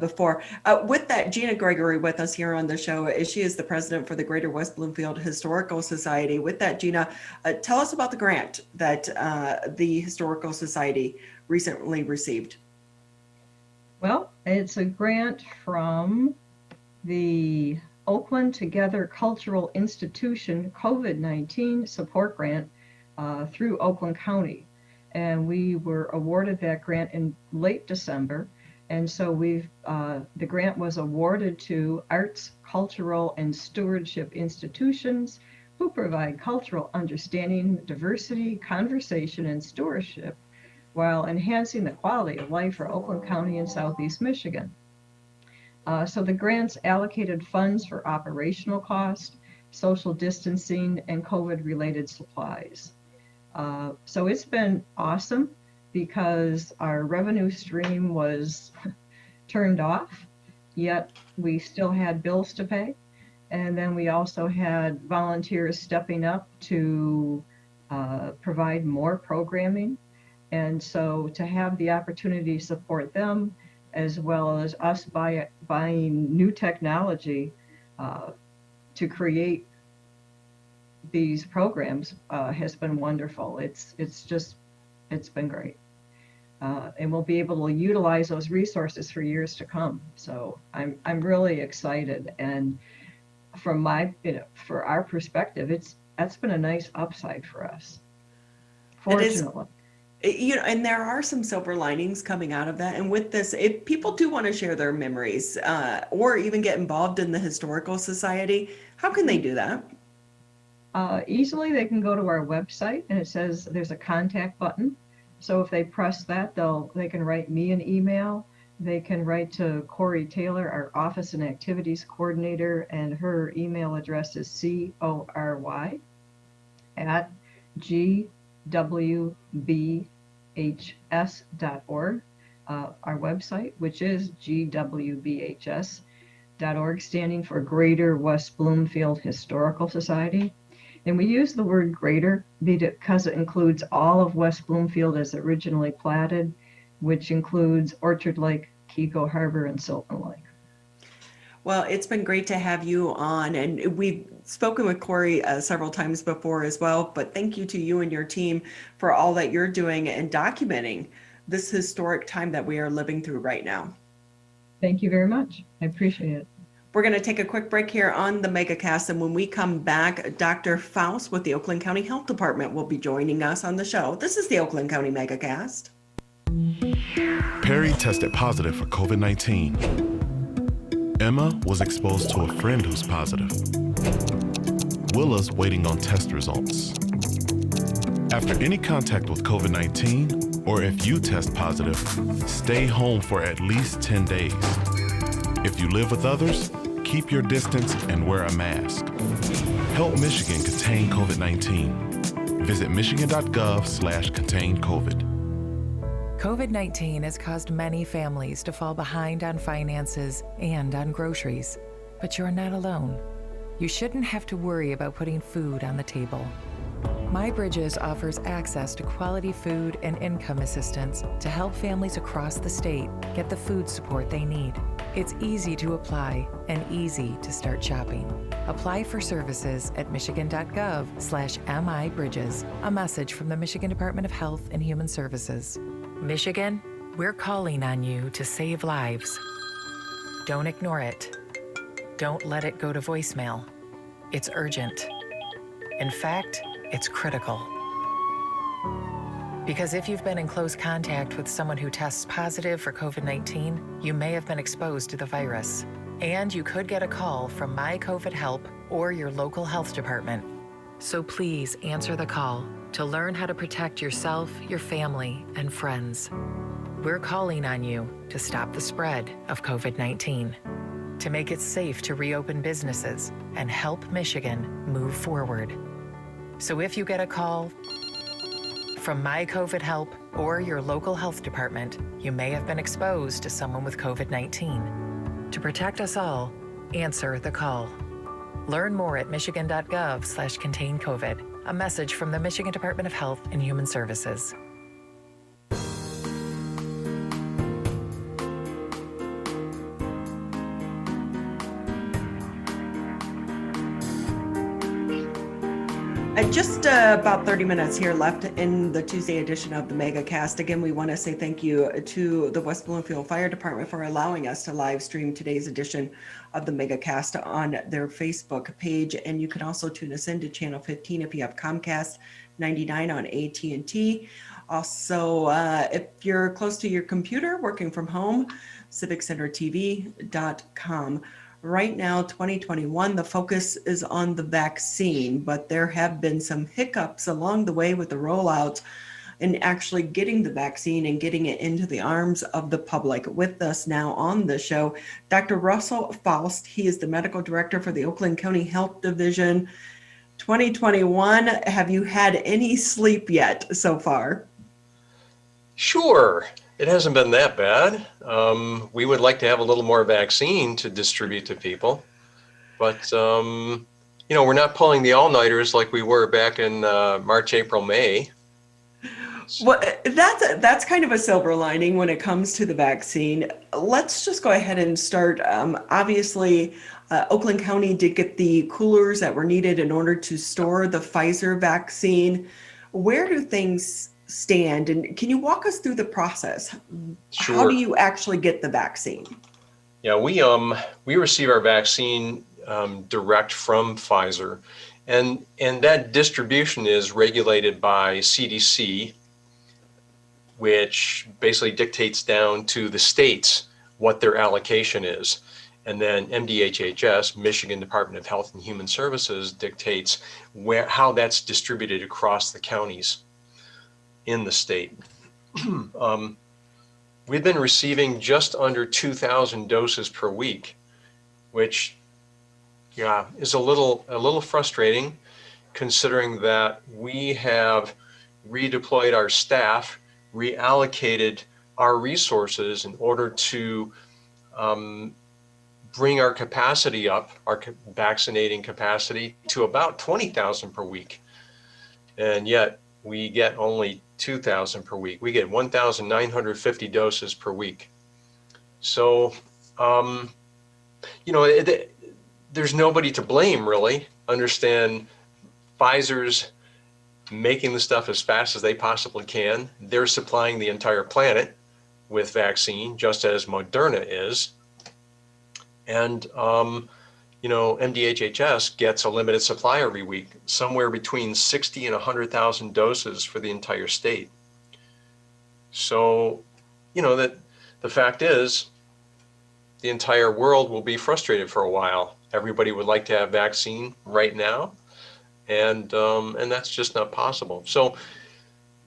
before. With that, Gina Gregory with us here on the show. She is the president for the Greater West Bloomfield Historical Society. With that, Gina, tell us about the grant that the Historical Society recently received. Well, it's a grant from the Oakland Together Cultural Institution COVID-19 support grant through Oakland County. And we were awarded that grant in late December. And so the grant was awarded to arts, cultural, and stewardship institutions who provide cultural understanding, diversity, conversation, and stewardship while enhancing the quality of life for Oakland County and Southeast Michigan. So the grants allocated funds for operational costs, social distancing, and COVID-related supplies. So it's been awesome because our revenue stream was turned off, yet we still had bills to pay. And then we also had volunteers stepping up to provide more programming. And so to have the opportunity to support them, as well as us buying new technology to create these programs has been wonderful. It's been great. And we'll be able to utilize those resources for years to come. So I'm really excited. And from for our perspective, that's been a nice upside for us, fortunately. And there are some silver linings coming out of that. And with this, if people do want to share their memories or even get involved in the Historical Society, how can they do that? Easily, they can go to our website, and it says there's a contact button. So if they press that, they can write me an email. They can write to Corey Taylor, our Office and Activities Coordinator, and her email address is cory@gwbhs.org. Our website, which is gwbhs.org, standing for Greater West Bloomfield Historical Society. And we use the word greater because it includes all of West Bloomfield as originally platted, which includes Orchard Lake, Keiko Harbor, and Silton Lake. Well, it's been great to have you on, and we've spoken with Corey several times before as well, but thank you to you and your team for all that you're doing and documenting this historic time that we are living through right now. Thank you very much. I appreciate it. We're going to take a quick break here on the Megacast, and when we come back, Dr. Faust with the Oakland County Health Department will be joining us on the show. This is the Oakland County Megacast. Perry tested positive for COVID-19. Emma was exposed to a friend who's positive. Willa's waiting on test results. After any contact with COVID-19, or if you test positive, stay home for at least 10 days. If you live with others, keep your distance and wear a mask. Help Michigan contain COVID-19. Visit michigan.gov/containcovid. COVID-19 has caused many families to fall behind on finances and on groceries, but you're not alone. You shouldn't have to worry about putting food on the table. My Bridges offers access to quality food and income assistance to help families across the state get the food support they need. It's easy to apply and easy to start shopping. Apply for services at michigan.gov/MIBridges. A message from the Michigan Department of Health and Human Services. Michigan, we're calling on you to save lives. Don't ignore it. Don't let it go to voicemail. It's urgent. In fact, it's critical. Because if you've been in close contact with someone who tests positive for COVID-19, you may have been exposed to the virus. And you could get a call from My COVID Help or your local health department. So please answer the call to learn how to protect yourself, your family, and friends. We're calling on you to stop the spread of COVID-19, to make it safe to reopen businesses and help Michigan move forward. So if you get a call from My COVID Help or your local health department, you may have been exposed to someone with COVID-19. To protect us all, answer the call. Learn more at michigan.gov/containcovid. A message from the Michigan Department of Health and Human Services. Just about 30 minutes here left in the Tuesday edition of the Megacast. Again, we want to say thank you to the West Bloomfield Fire Department for allowing us to live stream today's edition of the Megacast on their Facebook page. And you can also tune us into channel 15 if you have Comcast, 99 on AT&T. Also, if you're close to your computer, working from home, civiccentertv.com. Right now, 2021, the focus is on the vaccine, but there have been some hiccups along the way with the rollout and actually getting the vaccine and getting it into the arms of the public. With us now on the show, Dr. Russell Faust. He is the medical director for the Oakland County Health Division. 2021, have you had any sleep yet so far? Sure. It hasn't been that bad. We would like to have a little more vaccine to distribute to people, but we're not pulling the all-nighters like we were back in March, April, May. Well, that's kind of a silver lining when it comes to the vaccine. Let's just go ahead and start. Obviously, Oakland County did get the coolers that were needed in order to store the Pfizer vaccine. Where do things stand, and can you walk us through the process? Sure. How do you actually get the vaccine? Yeah, we receive our vaccine direct from Pfizer, and that distribution is regulated by CDC, which basically dictates down to the states what their allocation is. And then MDHHS, Michigan Department of Health and Human Services, dictates how that's distributed across the counties in the state. We've been receiving just under 2,000 doses per week, which is a little frustrating, considering that we have redeployed our staff, reallocated our resources in order to bring our capacity up, our vaccinating capacity, to about 20,000 per week. And yet we get only 2,000 per week. We get 1,950 doses per week. So, there's nobody to blame, really. Understand, Pfizer's making the stuff as fast as they possibly can. They're supplying the entire planet with vaccine, just as Moderna is. And, MDHHS gets a limited supply every week, somewhere between 60 and 100,000 doses for the entire state. So, that the fact is, the entire world will be frustrated for a while. Everybody would like to have vaccine right now, and that's just not possible. So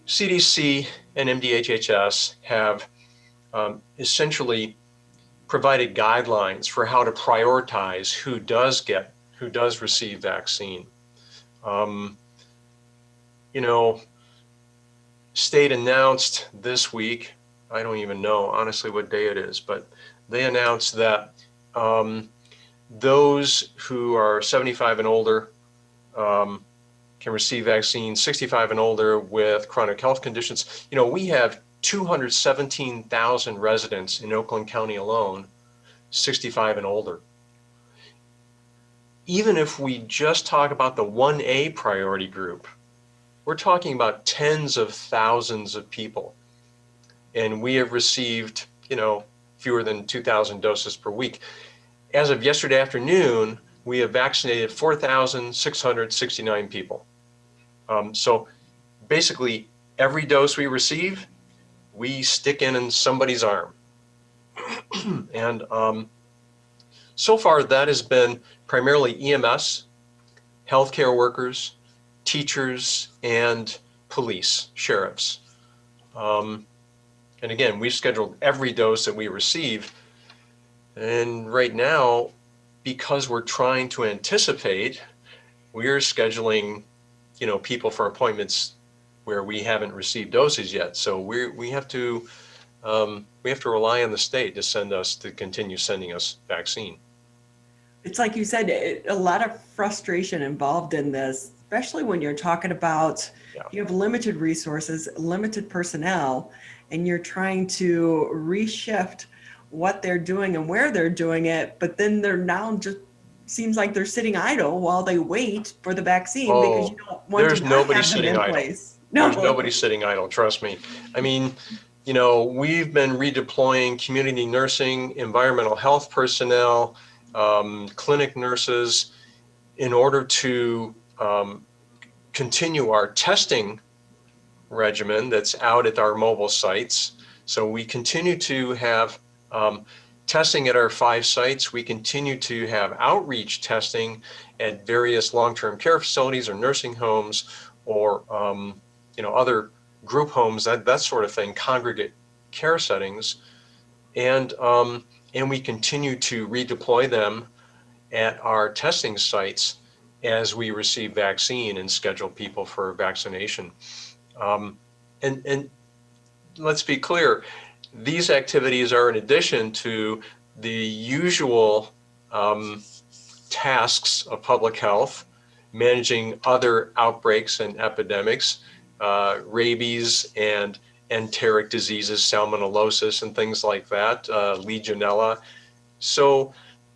CDC and MDHHS have essentially provided guidelines for how to prioritize who does receive vaccine. State announced this week, I don't even know honestly what day it is, but they announced that those who are 75 and older can receive vaccine, 65 and older with chronic health conditions. We have 217,000 residents in Oakland County alone, 65 and older. Even if we just talk about the 1A priority group, we're talking about tens of thousands of people. And we have received, fewer than 2,000 doses per week. As of yesterday afternoon, we have vaccinated 4,669 people. So basically, every dose we receive, we stick in somebody's arm. And so far, that has been primarily EMS, healthcare workers, teachers, and police, sheriffs. And again, we've scheduled every dose that we receive. And right now, because we're trying to anticipate, we're scheduling, people for appointments where we haven't received doses yet. So we have to rely on the state to continue sending us vaccine. It's like you said, a lot of frustration involved in this, especially when you're talking about you have limited resources, limited personnel, and you're trying to reshift what they're doing and where they're doing it, but then they're now just seems like they're sitting idle while they wait for the vaccine because you don't want to not have them in place. No. There's nobody sitting idle, trust me. I mean, we've been redeploying community nursing, environmental health personnel, clinic nurses in order to continue our testing regimen that's out at our mobile sites. So we continue to have testing at our 5 sites. We continue to have outreach testing at various long-term care facilities or nursing homes or other group homes, that sort of thing, congregate care settings. And we continue to redeploy them at our testing sites as we receive vaccine and schedule people for vaccination. And let's be clear, these activities are in addition to the usual tasks of public health, managing other outbreaks and epidemics, rabies and enteric diseases, salmonellosis and things like that, Legionella. So,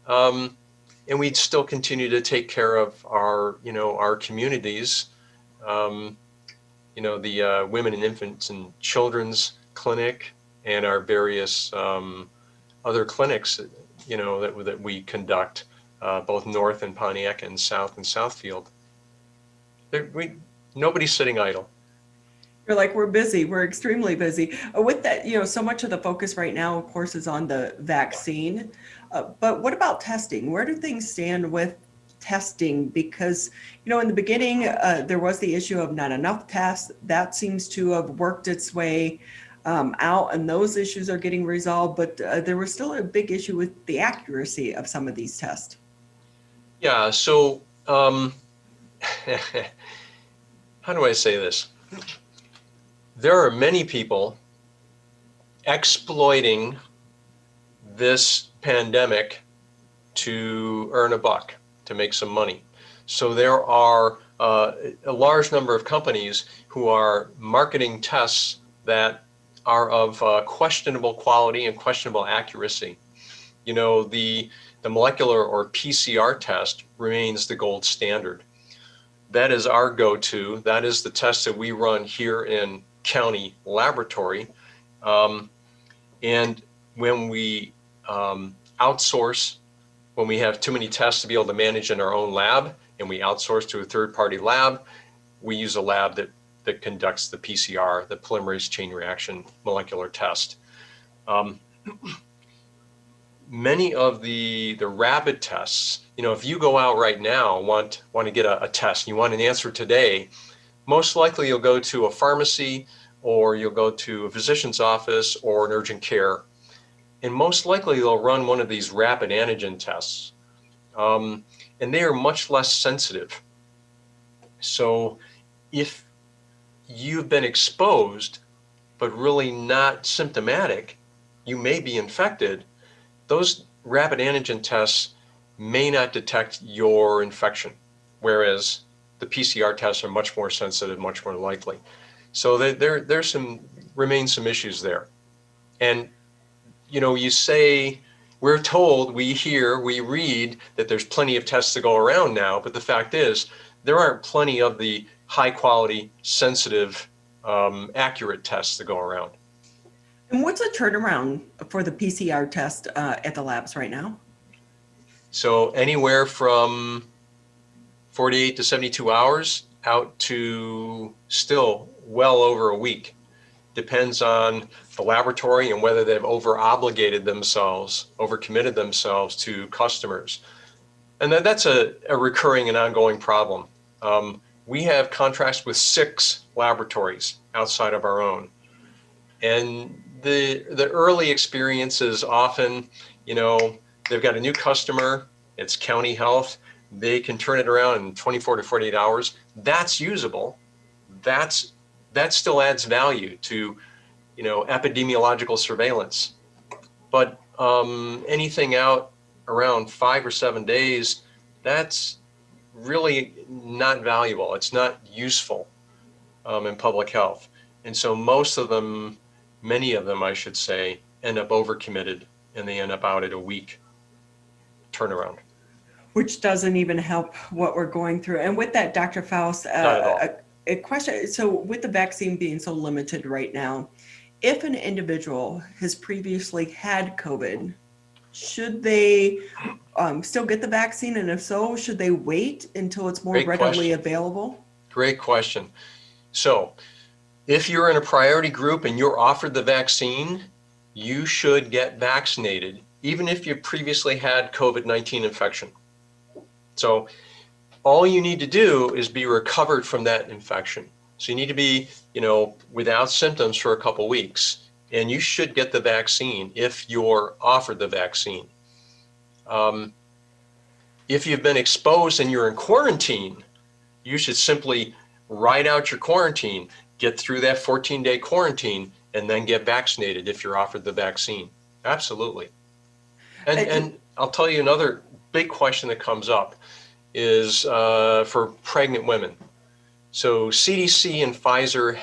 and we still continue to take care of our communities, the Women and Infants and Children's Clinic and our various other clinics, that we conduct, both north in Pontiac and south in Southfield. Nobody's sitting idle. You're like, we're busy. We're extremely busy. With that, so much of the focus right now, of course, is on the vaccine. But what about testing? Where do things stand with testing? Because, in the beginning, there was the issue of not enough tests. That seems to have worked its way out, and those issues are getting resolved. But there was still a big issue with the accuracy of some of these tests. Yeah, so how do I say this? There are many people exploiting this pandemic to earn a buck, to make some money. So there are a large number of companies who are marketing tests that are of questionable quality and questionable accuracy. The molecular or PCR test remains the gold standard. That is our go-to. That is the test that we run here in county laboratory. And when we outsource, when we have too many tests to be able to manage in our own lab, and we outsource to a third-party lab, we use a lab that conducts the PCR, the polymerase chain reaction molecular test. Many of the rapid tests, if you go out right now, want to get a test, you want an answer today, most likely you'll go to a pharmacy, or you'll go to a physician's office or an urgent care. And most likely they'll run one of these rapid antigen tests. And they are much less sensitive. So if you've been exposed, but really not symptomatic, you may be infected, those rapid antigen tests may not detect your infection, whereas the PCR tests are much more sensitive, much more likely. So there's remain some issues there. And, you say, we're told, we hear, we read that there's plenty of tests to go around now, but the fact is, there aren't plenty of the high quality, sensitive, accurate tests to go around. And what's the turnaround for the PCR test at the labs right now? So anywhere from 48 to 72 hours out to still well over a week. Depends on the laboratory and whether they've over-obligated themselves, over-committed themselves to customers. And that's a recurring and ongoing problem. We have contracts with 6 laboratories outside of our own. And the early experience is often, they've got a new customer, it's county health, they can turn it around in 24 to 48 hours. That's usable. That still adds value to, epidemiological surveillance. But anything out around 5 or 7 days, that's really not valuable. It's not useful in public health. And so many of them, I should say, end up overcommitted, and they end up out at a week turnaround. Which doesn't even help what we're going through. And with that, Dr. Faust, a question. So with the vaccine being so limited right now, if an individual has previously had COVID, should they still get the vaccine? And if so, should they wait until it's more readily available? Great question. So if you're in a priority group and you're offered the vaccine, you should get vaccinated, even if you previously had COVID-19 infection. So all you need to do is be recovered from that infection. So you need to be, without symptoms for a couple weeks, and you should get the vaccine if you're offered the vaccine. If you've been exposed and you're in quarantine, you should simply ride out your quarantine, get through that 14-day quarantine, and then get vaccinated if you're offered the vaccine. Absolutely. And I'll tell you another big question that comes up is for pregnant women. So CDC and Pfizer,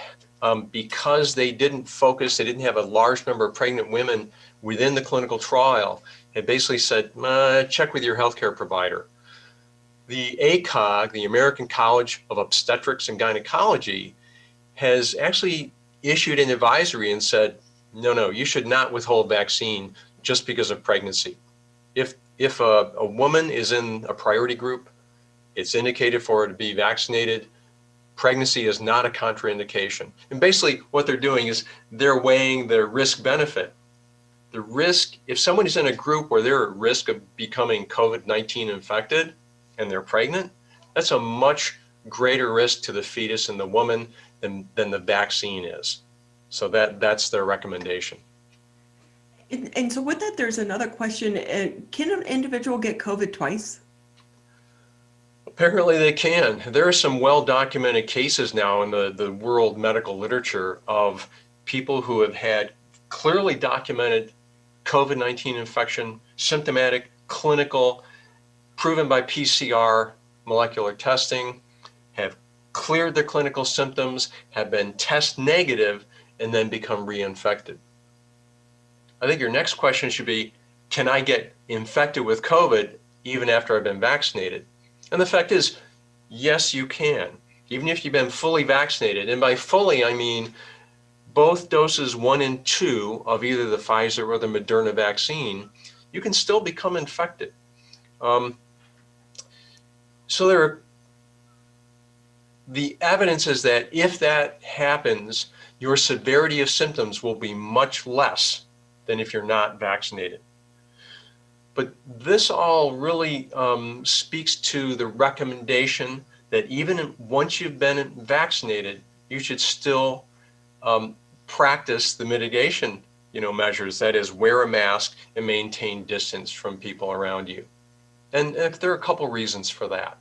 because they didn't have a large number of pregnant women within the clinical trial, had basically said, check with your healthcare provider. The ACOG, the American College of Obstetrics and Gynecology, has actually issued an advisory and said, no, you should not withhold vaccine just because of pregnancy. If a woman is in a priority group, it's indicated for her to be vaccinated. Pregnancy is not a contraindication. And basically what they're doing is they're weighing their risk benefit. the risk, if someone is in a group where they're at risk of becoming COVID-19 infected and they're pregnant, that's a much greater risk to the fetus and the woman than the vaccine is. So that's their recommendation. And so with that, there's another question. Can an individual get COVID twice? Apparently they can. There are some well-documented cases now in the world medical literature of people who have had clearly documented COVID-19 infection, symptomatic, clinical, proven by PCR molecular testing, have cleared their clinical symptoms, have been test negative, and then become reinfected. I think your next question should be, can I get infected with COVID even after I've been vaccinated? And the fact is, yes, you can, even if you've been fully vaccinated. And by fully, I mean both doses 1 and 2 of either the Pfizer or the Moderna vaccine, you can still become infected. So the evidence is that if that happens, your severity of symptoms will be much less than if you're not vaccinated. But this all really speaks to the recommendation that even once you've been vaccinated, you should still practice the mitigation measures. That is, wear a mask and maintain distance from people around you. And there are a couple reasons for that.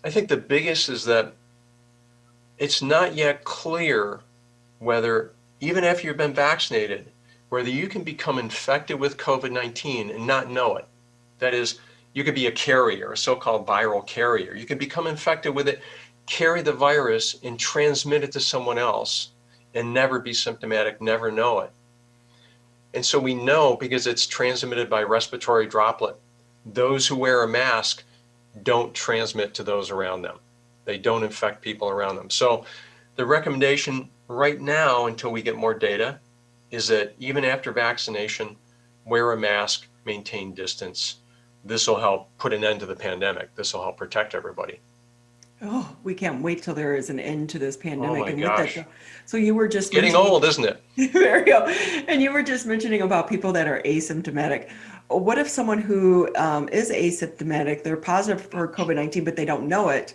I think the biggest is that it's not yet clear whether, even after you've been vaccinated, whether you can become infected with COVID-19 and not know it. That is, you could be a carrier, a so-called viral carrier. You can become infected with it, carry the virus, and transmit it to someone else and never be symptomatic, never know it. And so we know, because it's transmitted by respiratory droplet, those who wear a mask don't transmit to those around them. They don't infect people around them. So the recommendation right now, until we get more data, is that even after vaccination, wear a mask, maintain distance. This will help put an end to the pandemic. This will help protect everybody. Oh, we can't wait till there is an end to this pandemic. Oh my and gosh. With that, so you were just Getting old, isn't it? Very old. And you were just mentioning about people that are asymptomatic. What if someone who is asymptomatic, they're positive for COVID-19, but they don't know it,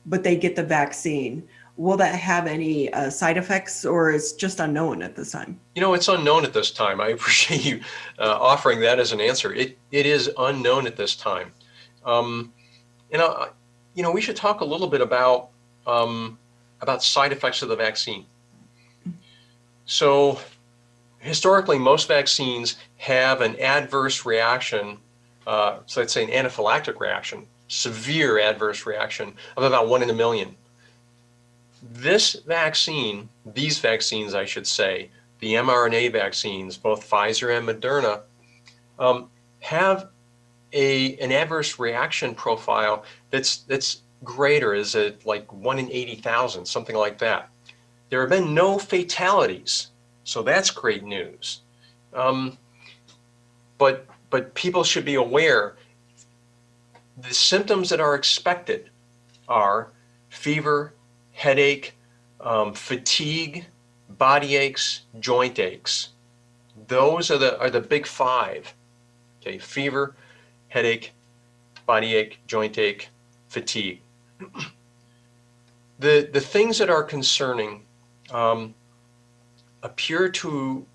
but they get the vaccine? Will that have any side effects, or is just unknown at this time? It's unknown at this time. I appreciate you offering that as an answer. It is unknown at this time. We should talk a little bit about side effects of the vaccine. So historically, most vaccines have an adverse reaction, so let's say an anaphylactic reaction, severe adverse reaction of about 1 in a million. These vaccines, I should say, the mRNA vaccines, both Pfizer and Moderna, have an adverse reaction profile that's greater, is it like 1 in 80,000, something like that. There have been no fatalities, so that's great news. But people should be aware, the symptoms that are expected are fever, headache, fatigue, body aches, joint aches. Those are the big 5. Okay, fever, headache, body ache, joint ache, fatigue. The things that are concerning appear to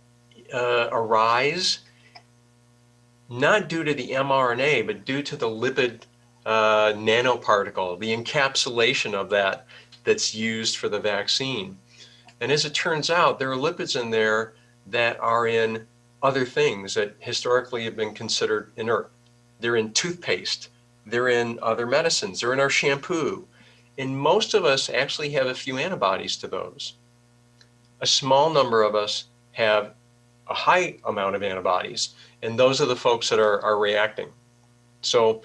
arise not due to the mRNA, but due to the lipid nanoparticle, the encapsulation of that's used for the vaccine. And as it turns out, there are lipids in there that are in other things that historically have been considered inert. They're in toothpaste, they're in other medicines, they're in our shampoo. And most of us actually have a few antibodies to those. A small number of us have a high amount of antibodies, and those are the folks that are reacting. So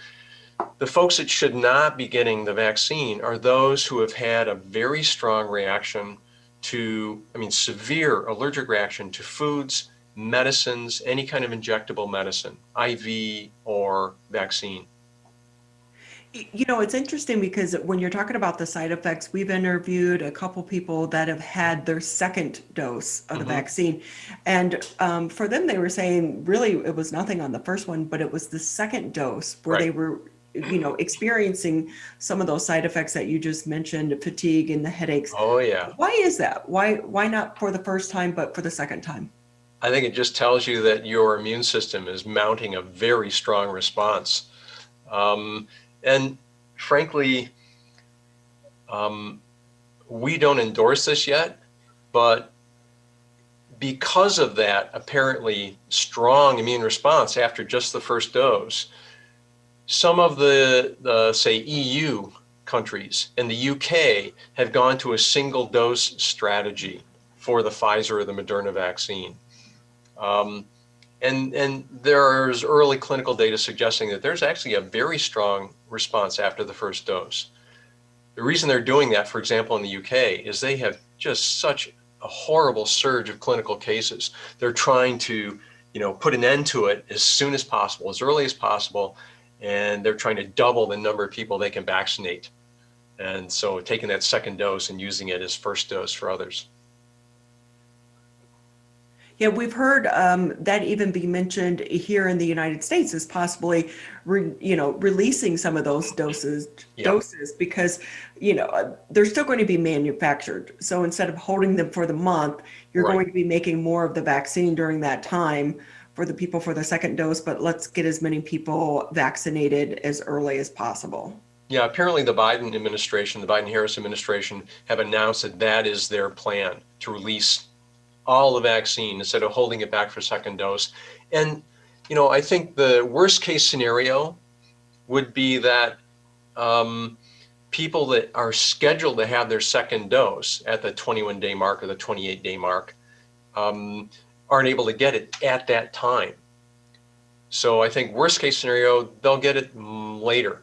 the folks that should not be getting the vaccine are those who have had a very strong reaction to, severe allergic reaction to foods, medicines, any kind of injectable medicine, IV or vaccine. You know, it's interesting because when you're talking about the side effects, we've interviewed a couple people that have had their second dose of the vaccine. And for them, they were saying really it was nothing on the first one, but it was the second dose where they were, you know, experiencing some of those side effects that you just mentioned, fatigue and the headaches. Oh, yeah. Why is that? Why not for the first time, but for the second time? I think it just tells you that your immune system is mounting a very strong response. And frankly, we don't endorse this yet, but because of that apparently strong immune response after just the first dose, some of the say EU countries and the UK have gone to a single dose strategy for the Pfizer or the Moderna vaccine. And there's early clinical data suggesting that there's actually a very strong response after the first dose. The reason they're doing that, for example, in the UK, is they have just such a horrible surge of clinical cases. They're trying to, you know, put an end to it as soon as possible, as early as possible, and they're trying to double the number of people they can vaccinate. And so taking that second dose and using it as first dose for others. Yeah, we've heard that even be mentioned here in the United States as possibly, releasing some of those doses because, you know, they're still going to be manufactured. So instead of holding them for the month, you're going to be making more of the vaccine during that time for the people for the second dose, but let's get as many people vaccinated as early as possible. Yeah, apparently the Biden administration, the Biden-Harris administration have announced that that is their plan, to release all the vaccine instead of holding it back for second dose. And, you know, I think the worst case scenario would be that people that are scheduled to have their second dose at the 21-day mark or the 28-day mark aren't able to get it at that time. So I think worst case scenario, they'll get it later.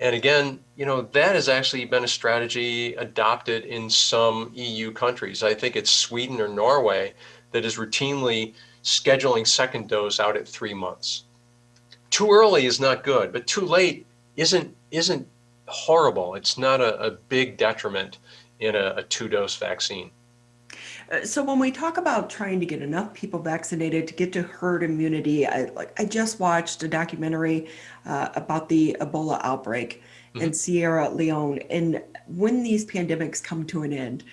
And again, you know, that has actually been a strategy adopted in some EU countries. I think it's Sweden or Norway that is routinely scheduling second dose out at 3 months. Too early is not good, but too late isn't horrible. It's not a big detriment in a 2-dose vaccine. So when we talk about trying to get enough people vaccinated to get to herd immunity, I just watched a documentary about the Ebola outbreak in Sierra Leone. And when these pandemics come to an end,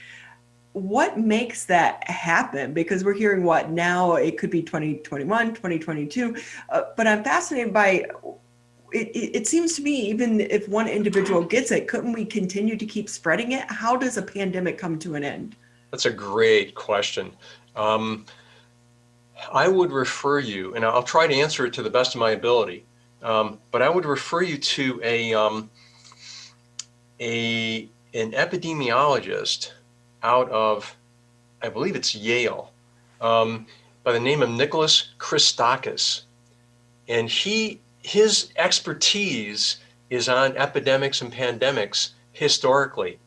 what makes that happen? Because we're hearing what now it could be 2021, 2022, but I'm fascinated by it seems to me, even if one individual gets it, couldn't we continue to keep spreading it? How does a pandemic come to an end? That's a great question. I would refer you, and I'll try to answer it to the best of my ability, but I would refer you to an epidemiologist out of, I believe it's Yale, by the name of Nicholas Christakis. And his expertise is on epidemics and pandemics historically.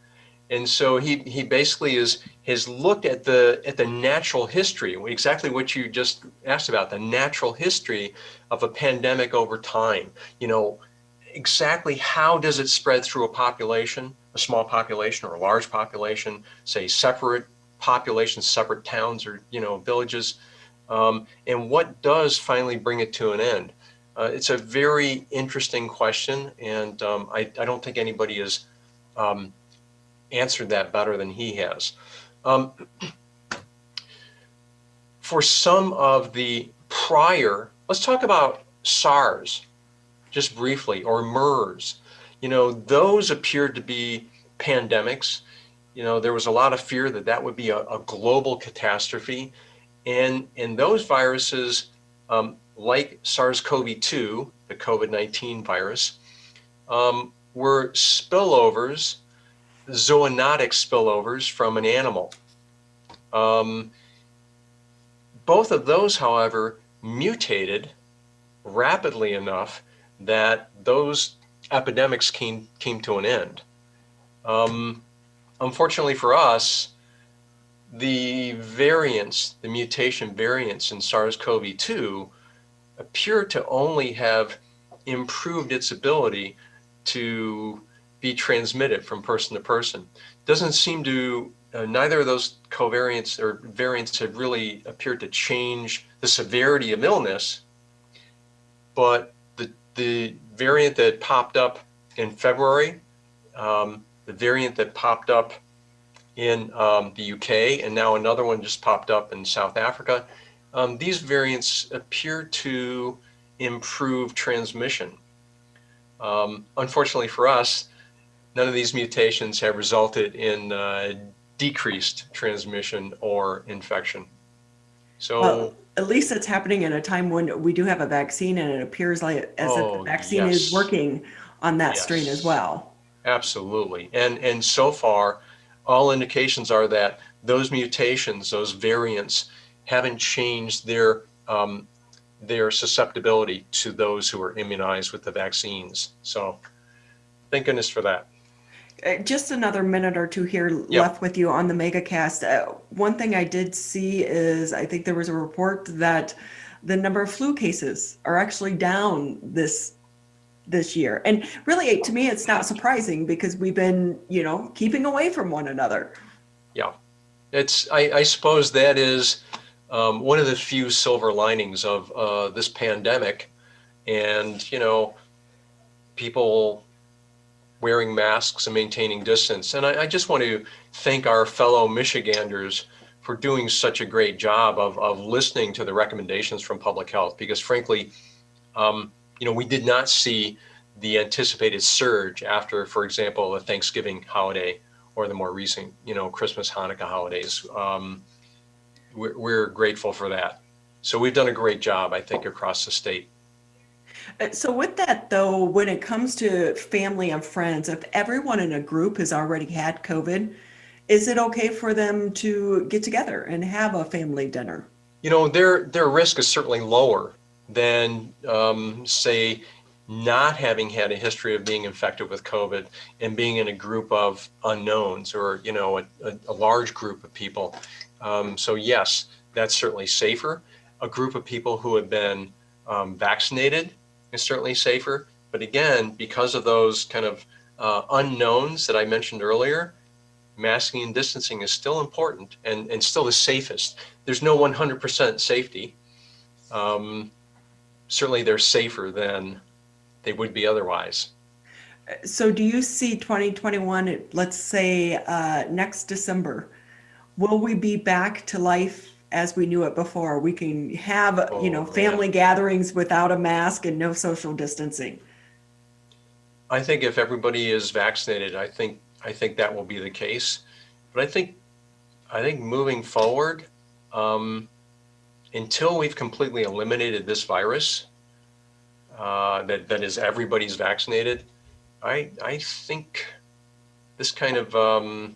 And so he basically has looked at the natural history, exactly what you just asked about, the natural history of a pandemic over time. You know, exactly how does it spread through a population, a small population or a large population, say separate populations, separate towns or, you know, villages, and what does finally bring it to an end? It's a very interesting question, and I don't think anybody has answered that better than he has. For some of the prior, let's talk about SARS just briefly, or MERS. You know, those appeared to be pandemics. You know, there was a lot of fear that that would be a global catastrophe. And those viruses, like SARS-CoV-2, the COVID-19 virus, were spillovers, zoonotic spillovers from an animal. Both of those, however, mutated rapidly enough that those epidemics came to an end. Unfortunately for us, the variants, the mutation variants in SARS-CoV-2 appear to only have improved its ability to be transmitted from person to person. Doesn't seem to, neither of those covariants or variants have really appeared to change the severity of illness, but the variant that popped up in February, the variant that popped up in the UK, and now another one just popped up in South Africa, these variants appear to improve transmission. Unfortunately for us, none of these mutations have resulted in decreased transmission or infection. So, well, at least it's happening at a time when we do have a vaccine, and it appears like as if the vaccine is working on that strain as well. Absolutely. And so far, all indications are that those mutations, those variants, haven't changed their susceptibility to those who are immunized with the vaccines. So thank goodness for that. Just another minute or two here left with you on the Megacast. One thing I did see is, I think there was a report that the number of flu cases are actually down this year. And really, to me, it's not surprising because we've been, keeping away from one another. Yeah, I suppose that is one of the few silver linings of this pandemic, and people wearing masks and maintaining distance. And I just want to thank our fellow Michiganders for doing such a great job of listening to the recommendations from public health, because frankly, we did not see the anticipated surge after, for example, the Thanksgiving holiday or the more recent, Christmas, Hanukkah holidays. We're grateful for that. So we've done a great job, I think, across the state. So with that, though, when it comes to family and friends, if everyone in a group has already had COVID, is it okay for them to get together and have a family dinner? Their risk is certainly lower than, say, not having had a history of being infected with COVID and being in a group of unknowns or, a large group of people. So yes, that's certainly safer. A group of people who have been vaccinated is certainly safer. But again, because of those kind of unknowns that I mentioned earlier, masking and distancing is still important and still the safest. There's no 100% safety. Certainly they're safer than they would be otherwise. So do you see 2021, let's say next December, will we be back to life as we knew it before? We can have, family gatherings without a mask and no social distancing. I think if everybody is vaccinated, I think that will be the case. But I think moving forward, until we've completely eliminated this virus, that is everybody's vaccinated, I think this kind of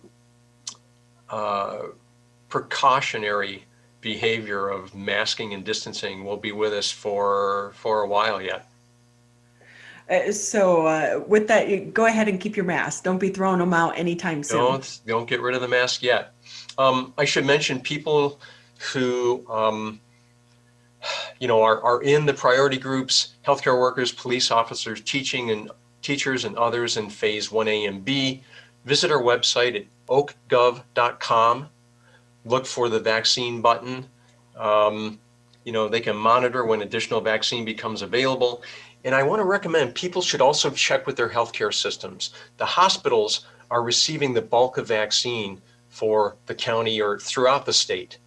precautionary behavior of masking and distancing will be with us for a while yet. So with that, go ahead and keep your mask. Don't be throwing them out anytime soon. Don't get rid of the mask yet. I should mention people who are in the priority groups: healthcare workers, police officers, teachers, and others in phase 1A and B. Visit our website at oakgov.com. Look for the vaccine button. They can monitor when additional vaccine becomes available. And I want to recommend people should also check with their healthcare systems. The hospitals are receiving the bulk of vaccine for the county or throughout the state.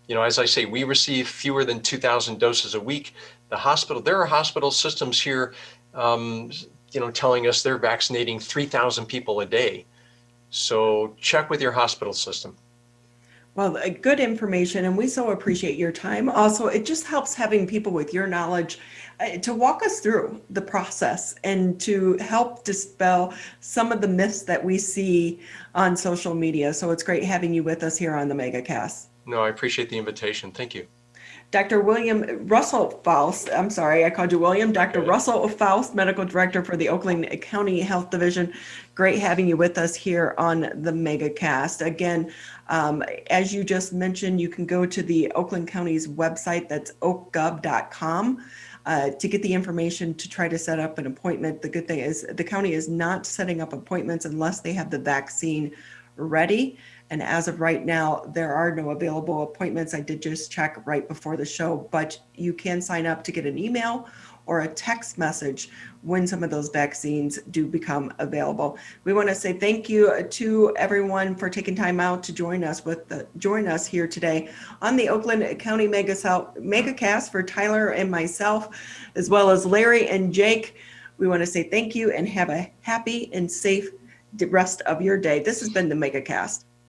As I say, we receive fewer than 2,000 doses a week. There are hospital systems here, telling us they're vaccinating 3,000 people a day. So check with your hospital system. Well, good information, and we so appreciate your time. Also, it just helps having people with your knowledge to walk us through the process and to help dispel some of the myths that we see on social media. So it's great having you with us here on the Megacast. No, I appreciate the invitation. Thank you. Dr. Russell Faust, I'm sorry, I called you William. Dr. Russell Faust, Medical Director for the Oakland County Health Division. Great having you with us here on the Megacast. Again, as you just mentioned, you can go to the Oakland County's website, that's oakgov.com. to get the information to try to set up an appointment. The good thing is the county is not setting up appointments unless they have the vaccine ready. And as of right now, there are no available appointments. I did just check right before the show, but you can sign up to get an email or a text message when some of those vaccines do become available. We want to say thank you to everyone for taking time out to join us here today on the Oakland County Megacast for Tyler and myself, as well as Larry and Jake. We want to say thank you and have a happy and safe rest of your day. This has been the Megacast.